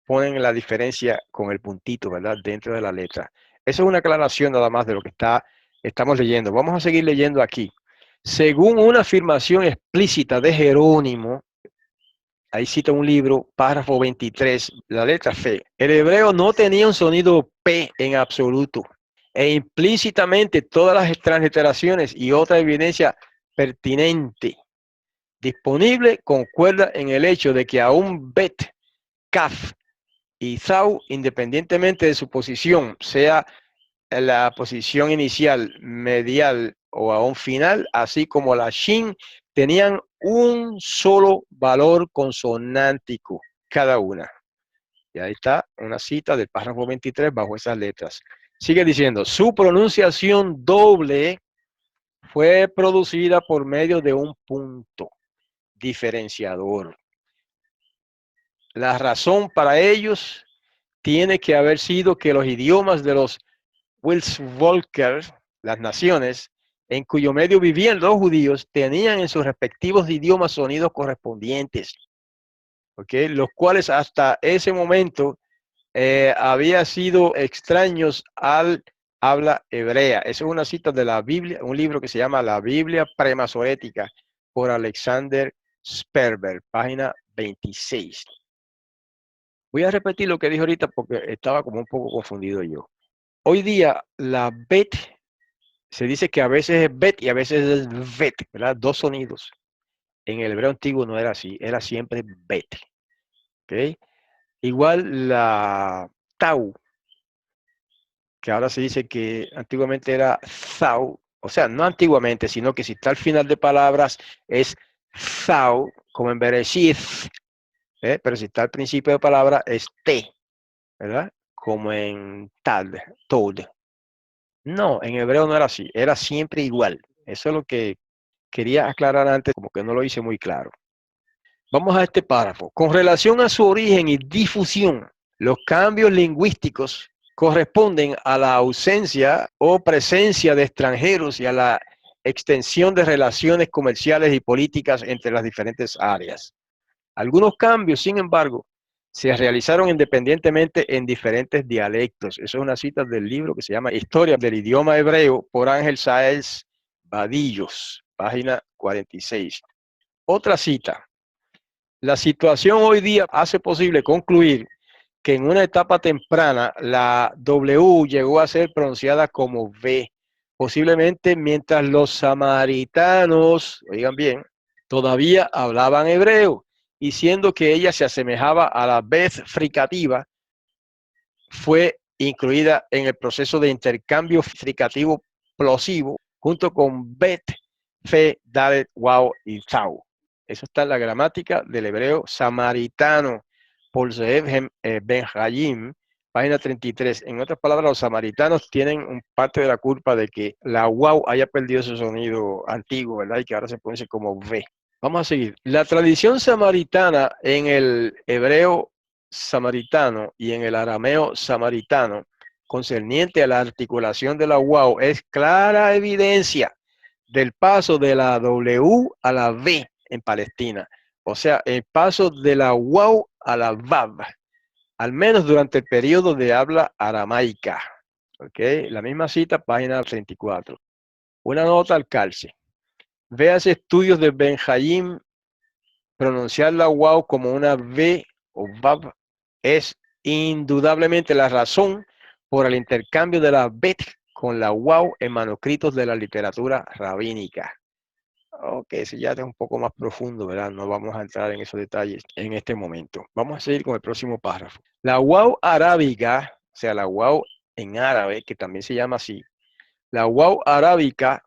ponen la diferencia con el puntito, ¿verdad? Dentro de la letra. Eso es una aclaración nada más de lo que estamos leyendo. Vamos a seguir leyendo aquí. Según una afirmación explícita de Jerónimo, ahí cita un libro, párrafo 23, la letra F. El hebreo no tenía un sonido P en absoluto. E implícitamente todas las transliteraciones y otra evidencia pertinente disponible concuerda en el hecho de que aún Bet, Kaf y Zau, independientemente de su posición, sea la posición inicial, medial o aún final, así como la Shin, tenían un solo valor consonántico cada una. Y ahí está una cita del párrafo 23 bajo esas letras. Sigue diciendo, su pronunciación doble fue producida por medio de un punto diferenciador. La razón para ellos tiene que haber sido que los idiomas de los Wilsvolker, las naciones, en cuyo medio vivían los judíos, tenían en sus respectivos idiomas sonidos correspondientes, ¿okay? Los cuales hasta ese momento había sido extraños al habla hebrea. Esa es una cita de la Biblia, un libro que se llama La Biblia Premasorética por Alexander Sperber, página 26. Voy a repetir lo que dije ahorita porque estaba como un poco confundido yo. Hoy día la bet se dice que a veces es bet y a veces es vet, ¿verdad? Dos sonidos. En el hebreo antiguo no era así, era siempre bet. ¿Okay? Igual la tau, que ahora se dice que antiguamente era thou, o sea, no antiguamente, sino que si está al final de palabras es thou, como en Bereshith, pero si está al principio de palabra es te, ¿verdad? Como en tad, tod. No, en hebreo no era así, era siempre igual. Eso es lo que quería aclarar antes, como que no lo hice muy claro. Vamos a este párrafo. Con relación a su origen y difusión, los cambios lingüísticos corresponden a la ausencia o presencia de extranjeros y a la extensión de relaciones comerciales y políticas entre las diferentes áreas. Algunos cambios, sin embargo, se realizaron independientemente en diferentes dialectos. Eso es una cita del libro que se llama Historia del idioma hebreo por Ángel Sáez Vadillos, página 46. Otra cita. La situación hoy día hace posible concluir que en una etapa temprana la W llegó a ser pronunciada como V, posiblemente mientras los samaritanos, oigan bien, todavía hablaban hebreo, y siendo que ella se asemejaba a la Beth fricativa, fue incluida en el proceso de intercambio fricativo plosivo junto con Bet, Fe, Dalet, Wow y Tau. Eso está en la gramática del hebreo samaritano por Zeev Ben Hayim, página 33. En otras palabras, los samaritanos tienen parte de la culpa de que la wow haya perdido su sonido antiguo, ¿verdad? Y que ahora se pronuncia como V. Vamos a seguir. La tradición samaritana en el hebreo samaritano y en el arameo samaritano, concerniente a la articulación de la wow, es clara evidencia del paso de la W a la V en Palestina. O sea, el paso de la wow a la vav, al menos durante el periodo de habla aramaica. ¿Okay? La misma cita, página 34. Una nota al calce. Véase estudios de Benjamín. Pronunciar la wow como una V o vav es indudablemente la razón por el intercambio de la bet con la wow en manuscritos de la literatura rabínica. Ok, ese ya es un poco más profundo, ¿verdad? No vamos a entrar en esos detalles en este momento. Vamos a seguir con el próximo párrafo. La wow arábiga, o sea, la wow en árabe, que también se llama así, la wow arábica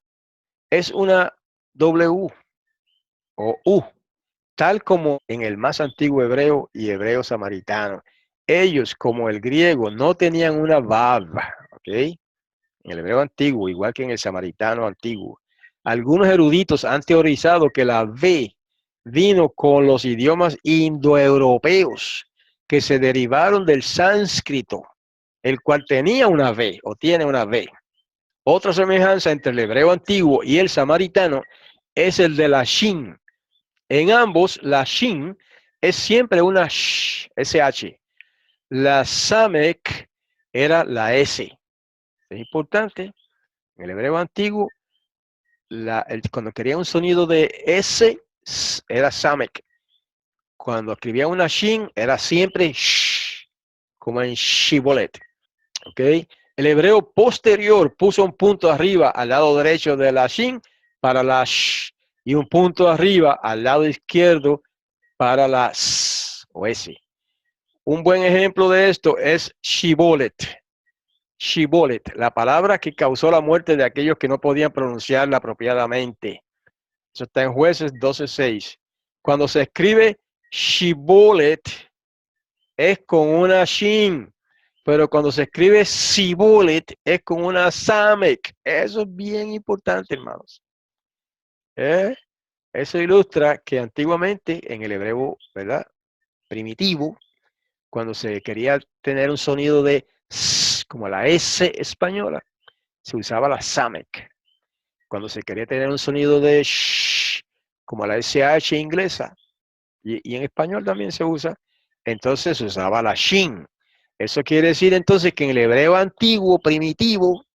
es una W o U, tal como en el más antiguo hebreo y hebreo samaritano. Ellos, como el griego, no tenían una vav, ¿ok? En el hebreo antiguo, igual que en el samaritano antiguo. Algunos eruditos han teorizado que la V vino con los idiomas indoeuropeos que se derivaron del sánscrito, el cual tenía una V o tiene una V. Otra semejanza entre el hebreo antiguo y el samaritano es el de la shin. En ambos, la shin es siempre una sh. La samek era la s. Es importante. En el hebreo antiguo, cuando quería un sonido de s, era samek. Cuando escribía una shin, era siempre sh, como en shibolet. ¿Ok? El hebreo posterior puso un punto arriba al lado derecho de la shin para la sh y un punto arriba al lado izquierdo para la s o s. Un buen ejemplo de esto es shibolet. Shibolet, la palabra que causó la muerte de aquellos que no podían pronunciarla apropiadamente. Eso está en Jueces 12:6. Cuando se escribe shibolet es con una shin, pero cuando se escribe sibolet es con una samek. Eso es bien importante, hermanos. Eso ilustra que antiguamente en el hebreo, ¿verdad?, primitivo, cuando se quería tener un sonido de s, como la S española, se usaba la samek. Cuando se quería tener un sonido de sh, como la SH inglesa, y en español también se usa, entonces se usaba la shin. Eso quiere decir entonces que en el hebreo antiguo, primitivo,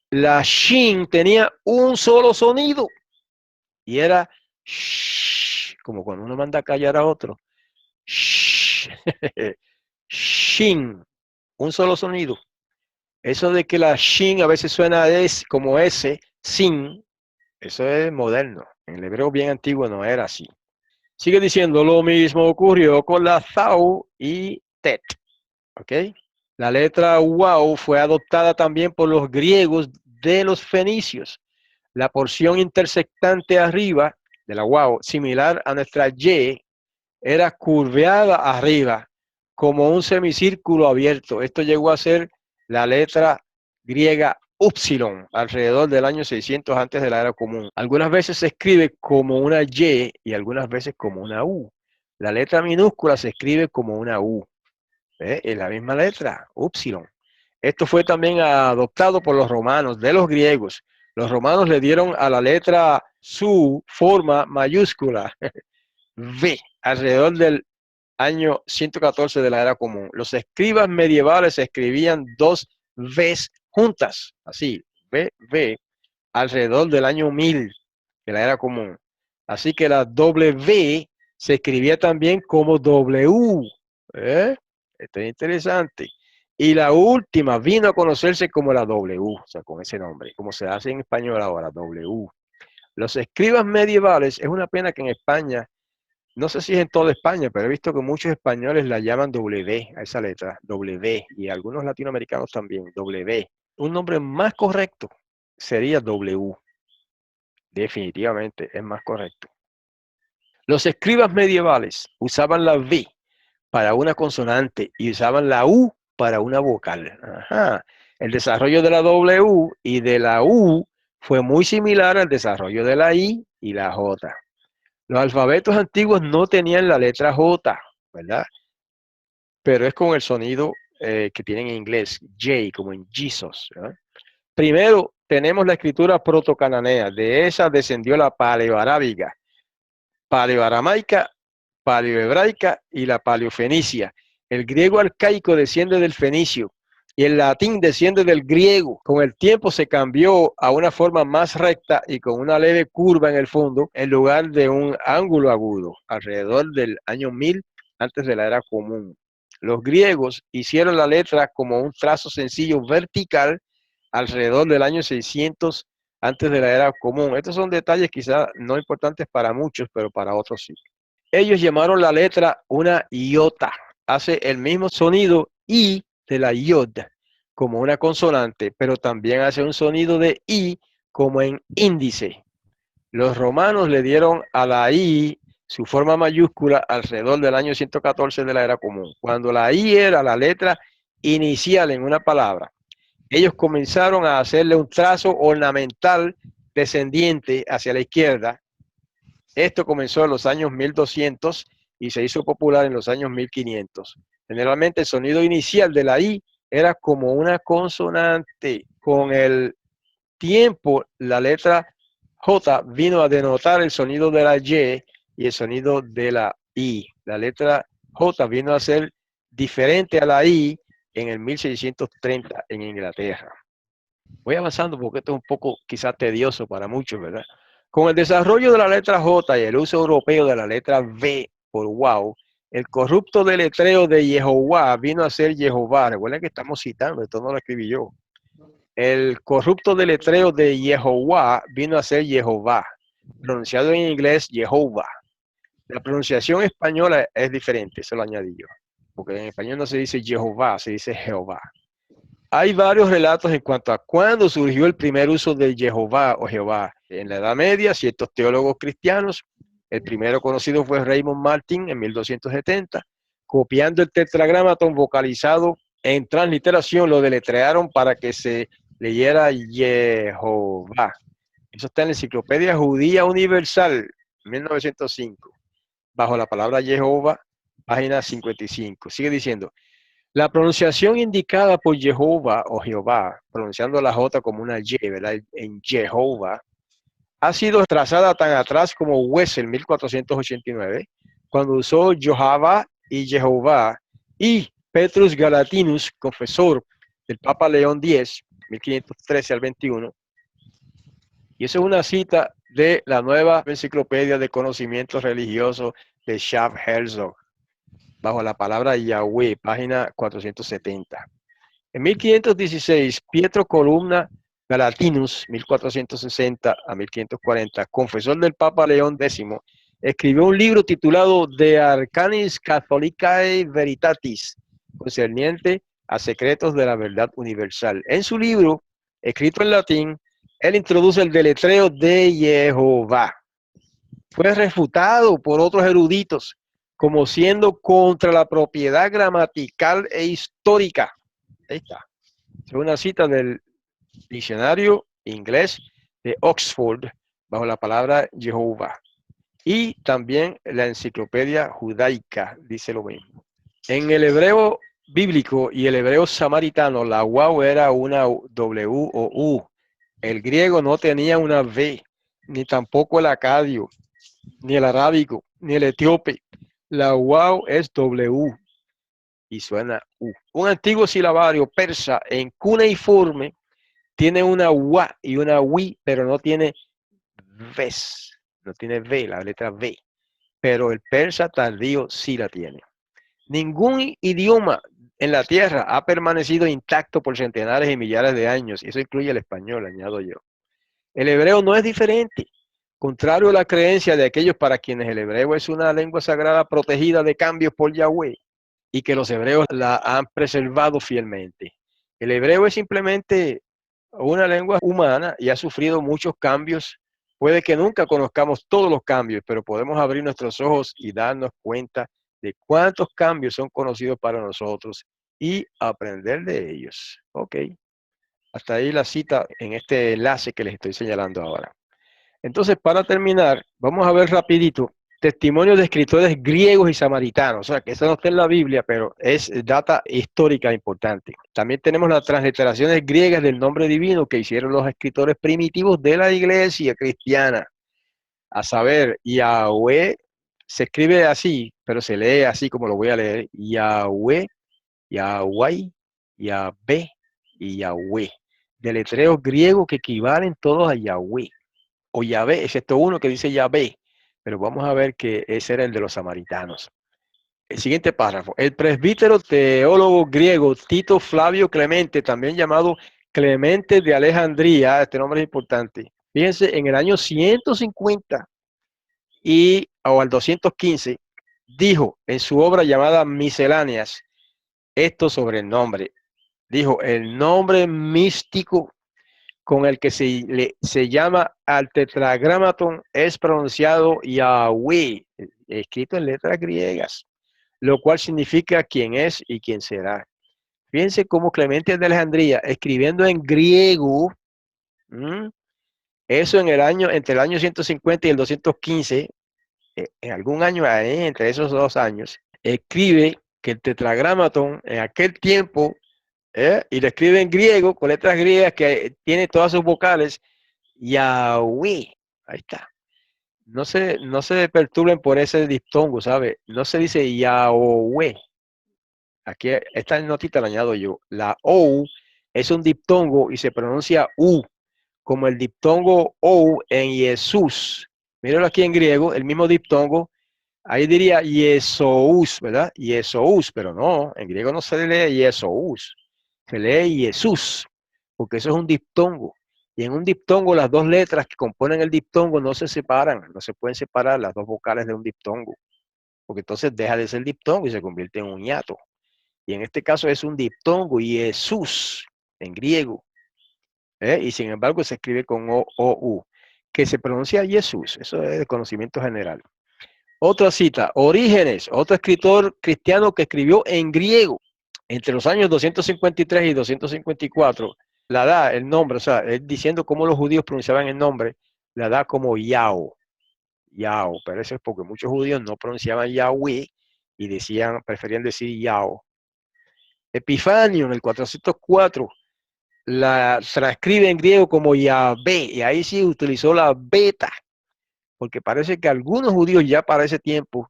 la shin tenía un solo sonido y era sh, como cuando uno manda a callar a otro. Sh, shin, un solo sonido. Eso de que la shin a veces suena como S, sin, eso es moderno. En el hebreo bien antiguo no era así. Sigue diciendo, lo mismo ocurrió con la Zau y Tet. ¿Ok? La letra Wow fue adoptada también por los griegos de los fenicios. La porción intersectante arriba de la Wow, similar a nuestra Y, era curveada arriba como un semicírculo abierto. Esto llegó a ser la letra griega Upsilon alrededor del año 600 antes de la era común. Algunas veces se escribe como una Y algunas veces como una U. La letra minúscula se escribe como una U. Es la misma letra, Upsilon. Esto fue también adoptado por los romanos, de los griegos. Los romanos le dieron a la letra su forma mayúscula, V, alrededor del año 114 de la era común. Los escribas medievales escribían dos V's juntas, así, V, alrededor del año 1000 de la era común. Así que la W se escribía también como W. Esto es interesante. Y la última vino a conocerse como la W, o sea, con ese nombre, como se hace en español ahora, W. Los escribas medievales, es una pena que en España, no sé si es en toda España, pero he visto que muchos españoles la llaman W a esa letra, W, y algunos latinoamericanos también, W. Un nombre más correcto sería W. Definitivamente es más correcto. Los escribas medievales usaban la V para una consonante y usaban la U para una vocal. Ajá. El desarrollo de la W y de la U fue muy similar al desarrollo de la I y la J. Los alfabetos antiguos no tenían la letra J, ¿verdad? Pero es con el sonido que tienen en inglés, J, como en Jesus, ¿verdad? Primero tenemos la escritura protocananea, de esa descendió la paleoarábiga, paleoaramaica, paleohebraica y la paleofenicia. El griego arcaico desciende del fenicio y el latín desciende del griego. Con el tiempo se cambió a una forma más recta y con una leve curva en el fondo en lugar de un ángulo agudo, alrededor del año 1000 antes de la era común. Los griegos hicieron la letra como un trazo sencillo vertical alrededor del año 600 antes de la era común. Estos son detalles quizás no importantes para muchos, pero para otros sí. Ellos llamaron la letra una iota. Hace el mismo sonido I de la yod como una consonante, pero también hace un sonido de I como en índice. Los romanos le dieron a la I su forma mayúscula alrededor del año 114 de la era común, cuando la I era la letra inicial en una palabra. Ellos comenzaron a hacerle un trazo ornamental descendiente hacia la izquierda. Esto comenzó en los años 1200 y se hizo popular en los años 1500. Generalmente el sonido inicial de la I era como una consonante. Con el tiempo, la letra J vino a denotar el sonido de la Y y el sonido de la I. La letra J vino a ser diferente a la I en el 1630 en Inglaterra. Voy avanzando porque esto es un poco quizás tedioso para muchos, ¿verdad? Con el desarrollo de la letra J y el uso europeo de la letra V por wow, el corrupto deletreo de Jehová vino a ser Jehová. Recuerden que estamos citando, esto no lo escribí yo. El corrupto deletreo de Jehová vino a ser Jehová, pronunciado en inglés Jehová. La pronunciación española es diferente, eso lo añadí yo, porque en español no se dice Jehová, se dice Jehová. Hay varios relatos en cuanto a cuándo surgió el primer uso de Jehová o Jehová. En la Edad Media, ciertos teólogos cristianos, el primero conocido fue Raymond Martin en 1270, copiando el tetragramaton vocalizado en transliteración, lo deletrearon para que se leyera Jehová. Eso está en la Enciclopedia Judía Universal, 1905, bajo la palabra Jehová, página 55. Sigue diciendo, la pronunciación indicada por Jehová o Jehová, pronunciando la J como una Y, ¿verdad? En Jehová, ha sido trazada tan atrás como Wessel, 1489, cuando usó Jehová y Jehová, y Petrus Galatinus, confesor del Papa León X, 1513 al 21, y eso es una cita de la nueva enciclopedia de conocimientos religiosos de Schaff Herzog, bajo la palabra Yahweh, página 470. En 1516, Pietro Columna Galatinus, 1460 a 1540, confesor del Papa León X, escribió un libro titulado De Arcanis Catholicae Veritatis, concerniente a secretos de la verdad universal. En su libro, escrito en latín, él introduce el deletreo de Jehová. Fue refutado por otros eruditos como siendo contra la propiedad gramatical e histórica. Ahí está. Es una cita del diccionario inglés de Oxford bajo la palabra Jehová. Y también la enciclopedia judaica dice lo mismo. En el hebreo bíblico y el hebreo samaritano, la waw era una W o U. El griego no tenía una V, ni tampoco el acadio, ni el arábigo, ni el etíope. La waw es W y suena U. Un antiguo silabario persa en cuneiforme tiene una wa y una wi, pero no tiene ves, no tiene v, la letra v, pero el persa tardío sí la tiene. Ningún idioma en la tierra ha permanecido intacto por centenares y millares de años, y eso incluye el español, añado yo. El hebreo no es diferente, contrario a la creencia de aquellos para quienes el hebreo es una lengua sagrada protegida de cambios por Yahweh, y que los hebreos la han preservado fielmente. El hebreo es simplemente una lengua humana y ha sufrido muchos cambios. Puede que nunca conozcamos todos los cambios, pero podemos abrir nuestros ojos y darnos cuenta de cuántos cambios son conocidos para nosotros y aprender de ellos. Ok, hasta ahí la cita en este enlace que les estoy señalando ahora. Entonces, para terminar, vamos a ver rapidito testimonios de escritores griegos y samaritanos. O sea, que eso no está en la Biblia, pero es data histórica importante. También tenemos las transliteraciones griegas del nombre divino que hicieron los escritores primitivos de la iglesia cristiana. A saber, Yahweh se escribe así, pero se lee así como lo voy a leer. Yahweh, Yahweh, Yahvé y Yahweh. Deletreos griegos que equivalen todos a Yahweh o Yahvé, excepto uno que dice Yahvé, pero vamos a ver que ese era el de los samaritanos. El siguiente párrafo. El presbítero teólogo griego Tito Flavio Clemente, también llamado Clemente de Alejandría, este nombre es importante. Fíjense, en el año 150 o al 215, dijo en su obra llamada Misceláneas, esto sobre el nombre. Dijo, el nombre místico con el que se llama al tetragramaton es pronunciado Yahweh, escrito en letras griegas, lo cual significa quién es y quién será. Fíjense cómo Clemente de Alejandría, escribiendo en griego, eso en el año, entre el año 150 y el 215, en algún año entre esos 2 años, escribe que el tetragramaton en aquel tiempo, y lo escribe en griego, con letras griegas que tiene todas sus vocales, Yahweh. Ahí está. No se perturben por ese diptongo, ¿sabe? No se dice Yahweh. Aquí esta notita la añado yo. La O es un diptongo y se pronuncia U, como el diptongo O en Jesús. Míralo aquí en griego, el mismo diptongo. Ahí diría Yesous, ¿verdad? Yesous, pero no, en griego no se lee Yesous, se lee Jesús, porque eso es un diptongo. Y en un diptongo las dos letras que componen el diptongo no se separan, no se pueden separar las dos vocales de un diptongo, porque entonces deja de ser diptongo y se convierte en un hiato. Y en este caso es un diptongo, Jesús, en griego, y sin embargo se escribe con O-U, que se pronuncia Jesús, eso es de conocimiento general. Otra cita, Orígenes, otro escritor cristiano que escribió en griego entre los años 253 y 254, la da el nombre, o sea, él diciendo cómo los judíos pronunciaban el nombre, la da como Yao, Yao, pero eso es porque muchos judíos no pronunciaban Yahweh y decían, preferían decir Yao. Epifanio en el 404 la transcribe en griego como Yahvé, y ahí sí utilizó la beta, porque parece que algunos judíos ya para ese tiempo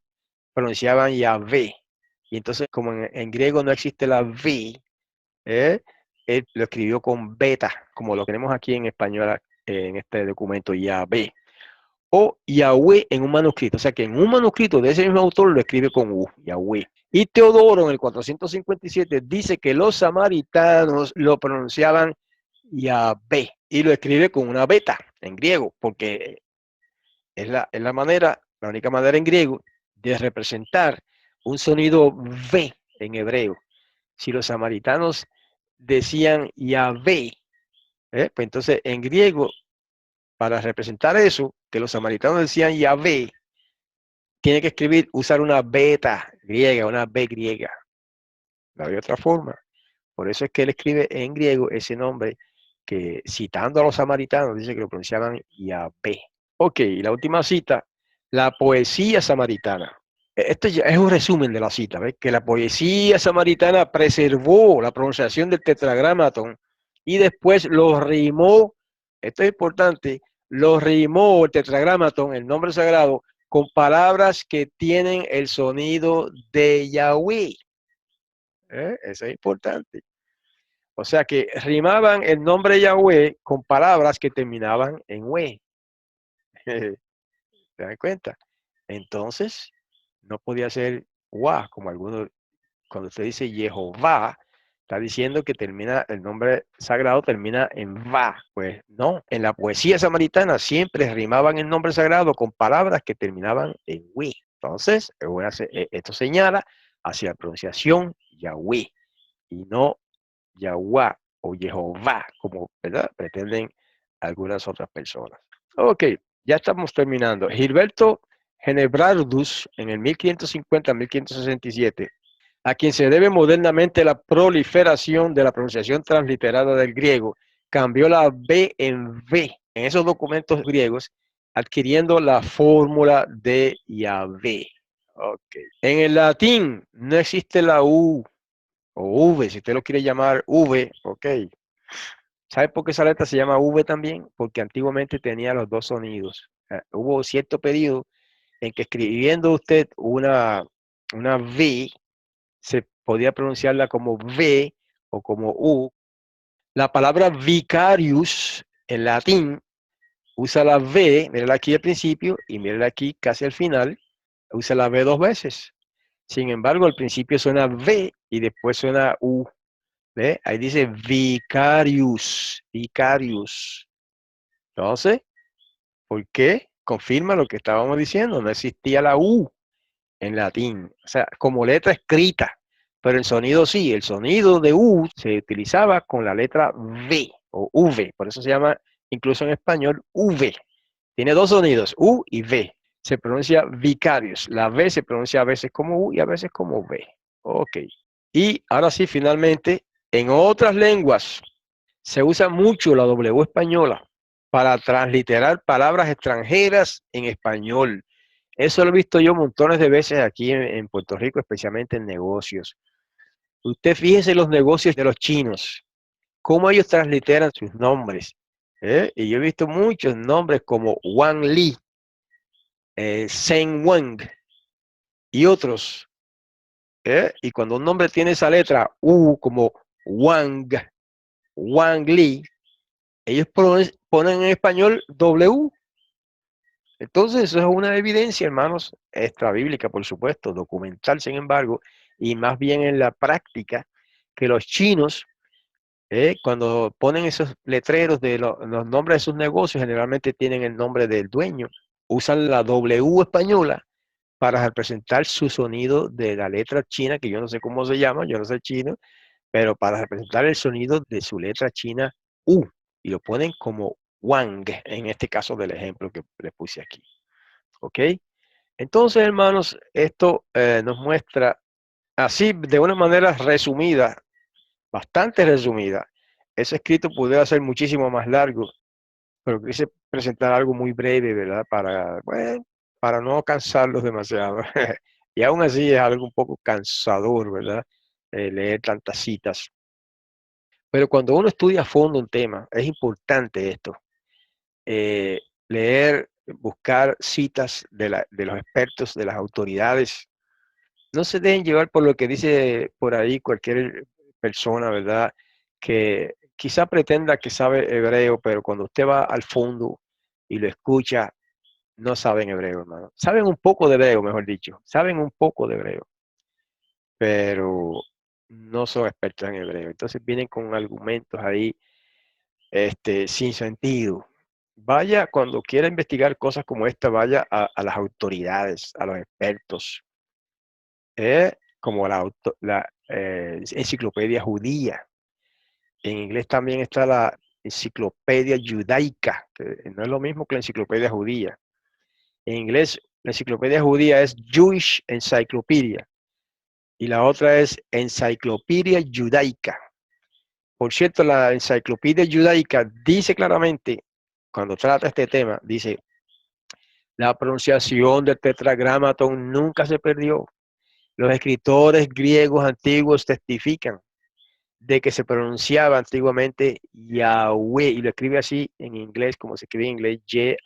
pronunciaban Yahvé. Y entonces, como en griego no existe la V, él lo escribió con beta, como lo tenemos aquí en español en este documento, Yahvé. O Yahweh en un manuscrito. O sea que en un manuscrito de ese mismo autor lo escribe con U, Yahweh. Y Teodoro en el 457 dice que los samaritanos lo pronunciaban Yahvé y lo escribe con una beta en griego, porque es la manera, la única manera en griego de representar un sonido V en hebreo. Si los samaritanos decían Yahvé, pues entonces en griego, para representar eso, que los samaritanos decían Yahvé, tiene que escribir, usar una beta griega, una B griega. No hay otra forma. Por eso es que él escribe en griego ese nombre que, citando a los samaritanos, dice que lo pronunciaban Yahvé. Ok, la última cita, la poesía samaritana. Esto ya es un resumen de la cita, ¿ves? Que la poesía samaritana preservó la pronunciación del tetragramatón y después lo rimó, esto es importante, lo rimó el tetragramatón, el nombre sagrado, con palabras que tienen el sonido de Yahweh. Eso es importante. O sea que rimaban el nombre Yahweh con palabras que terminaban en we. ¿Te das cuenta? Entonces, no podía ser wa, como algunos, cuando usted dice Jehová, está diciendo que termina, el nombre sagrado termina en va. Pues no, en la poesía samaritana siempre rimaban el nombre sagrado con palabras que terminaban en we. Entonces, esto señala hacia la pronunciación Yahweh y no Yahuwah o Jehová, como, ¿verdad?, pretenden algunas otras personas. Ok, ya estamos terminando. Gilberto Genebrardus, en el 1550-1567, a quien se debe modernamente la proliferación de la pronunciación transliterada del griego, cambió la B en V en esos documentos griegos, adquiriendo la fórmula de Yahvé. Okay. En el latín no existe la U o V, si usted lo quiere llamar V, ok. ¿Sabe por qué esa letra se llama V también? Porque antiguamente tenía los dos sonidos. Hubo cierto periodo en que escribiendo usted una V, se podía pronunciarla como V o como U. La palabra vicarius en latín usa la V, mírala aquí al principio y mírala aquí casi al final, usa la V dos veces. Sin embargo, al principio suena V y después suena U. ¿Ve? Ahí dice vicarius, vicarius. Entonces, ¿por qué? Confirma lo que estábamos diciendo, no existía la U en latín, o sea, como letra escrita, pero el sonido sí, el sonido de U se utilizaba con la letra V o V, por eso se llama incluso en español V. Tiene dos sonidos, U y V. Se pronuncia vicarius, la V se pronuncia a veces como U y a veces como V. Ok. Y ahora sí, finalmente, en otras lenguas se usa mucho la W española para transliterar palabras extranjeras en español. Eso lo he visto yo montones de veces aquí en Puerto Rico, especialmente en negocios. Usted fíjese en los negocios de los chinos, cómo ellos transliteran sus nombres. Y yo he visto muchos nombres como Wang Li, Zheng Wang y otros. Y cuando un nombre tiene esa letra U como Wang, Wang Li, ellos ponen en español W. Entonces, eso es una evidencia, hermanos, extrabíblica, por supuesto, documental, sin embargo, y más bien en la práctica, que los chinos, cuando ponen esos letreros de los nombres de sus negocios, generalmente tienen el nombre del dueño. Usan la W española para representar su sonido de la letra china, que yo no sé cómo se llama, yo no sé chino, pero para representar el sonido de su letra china U, y lo ponen como Wang, en este caso del ejemplo que les puse aquí. ¿Ok? Entonces, hermanos, esto nos muestra así de una manera resumida, bastante resumida. Ese escrito pudiera ser muchísimo más largo, pero quise presentar algo muy breve, ¿verdad? Bueno, para no cansarlos demasiado. Y aún así es algo un poco cansador, ¿verdad? Leer tantas citas. Pero cuando uno estudia a fondo un tema, es importante esto. eh, Leer, buscar citas de los expertos, de las autoridades. No se dejen llevar por lo que dice por ahí cualquier persona, ¿verdad? Que quizá pretenda que sabe hebreo, pero cuando usted va al fondo y lo escucha, no saben hebreo, hermano. Saben un poco de hebreo, mejor dicho. Saben un poco de hebreo, pero no son expertos en hebreo. Entonces vienen con argumentos ahí sin sentido. Vaya, cuando quiera investigar cosas como esta, vaya a las autoridades, a los expertos, como la enciclopedia judía. En inglés también está la enciclopedia judaica, que no es lo mismo que la enciclopedia judía. En inglés, la enciclopedia judía es Jewish Encyclopedia y la otra es Enciclopedia Judaica. Por cierto, la Enciclopedia Judaica dice claramente, cuando trata este tema, dice, la pronunciación del tetragramatón nunca se perdió. Los escritores griegos antiguos testifican de que se pronunciaba antiguamente Yahweh, y lo escribe así en inglés, como se escribe en inglés, Yahweh,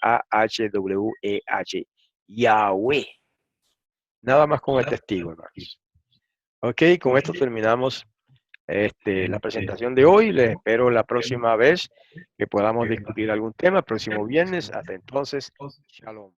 Yahweh. Nada más con el testigo, hermanos. Ok, con esto terminamos la presentación de hoy. Les espero la próxima vez que podamos discutir algún tema, el próximo viernes. Hasta entonces, shalom.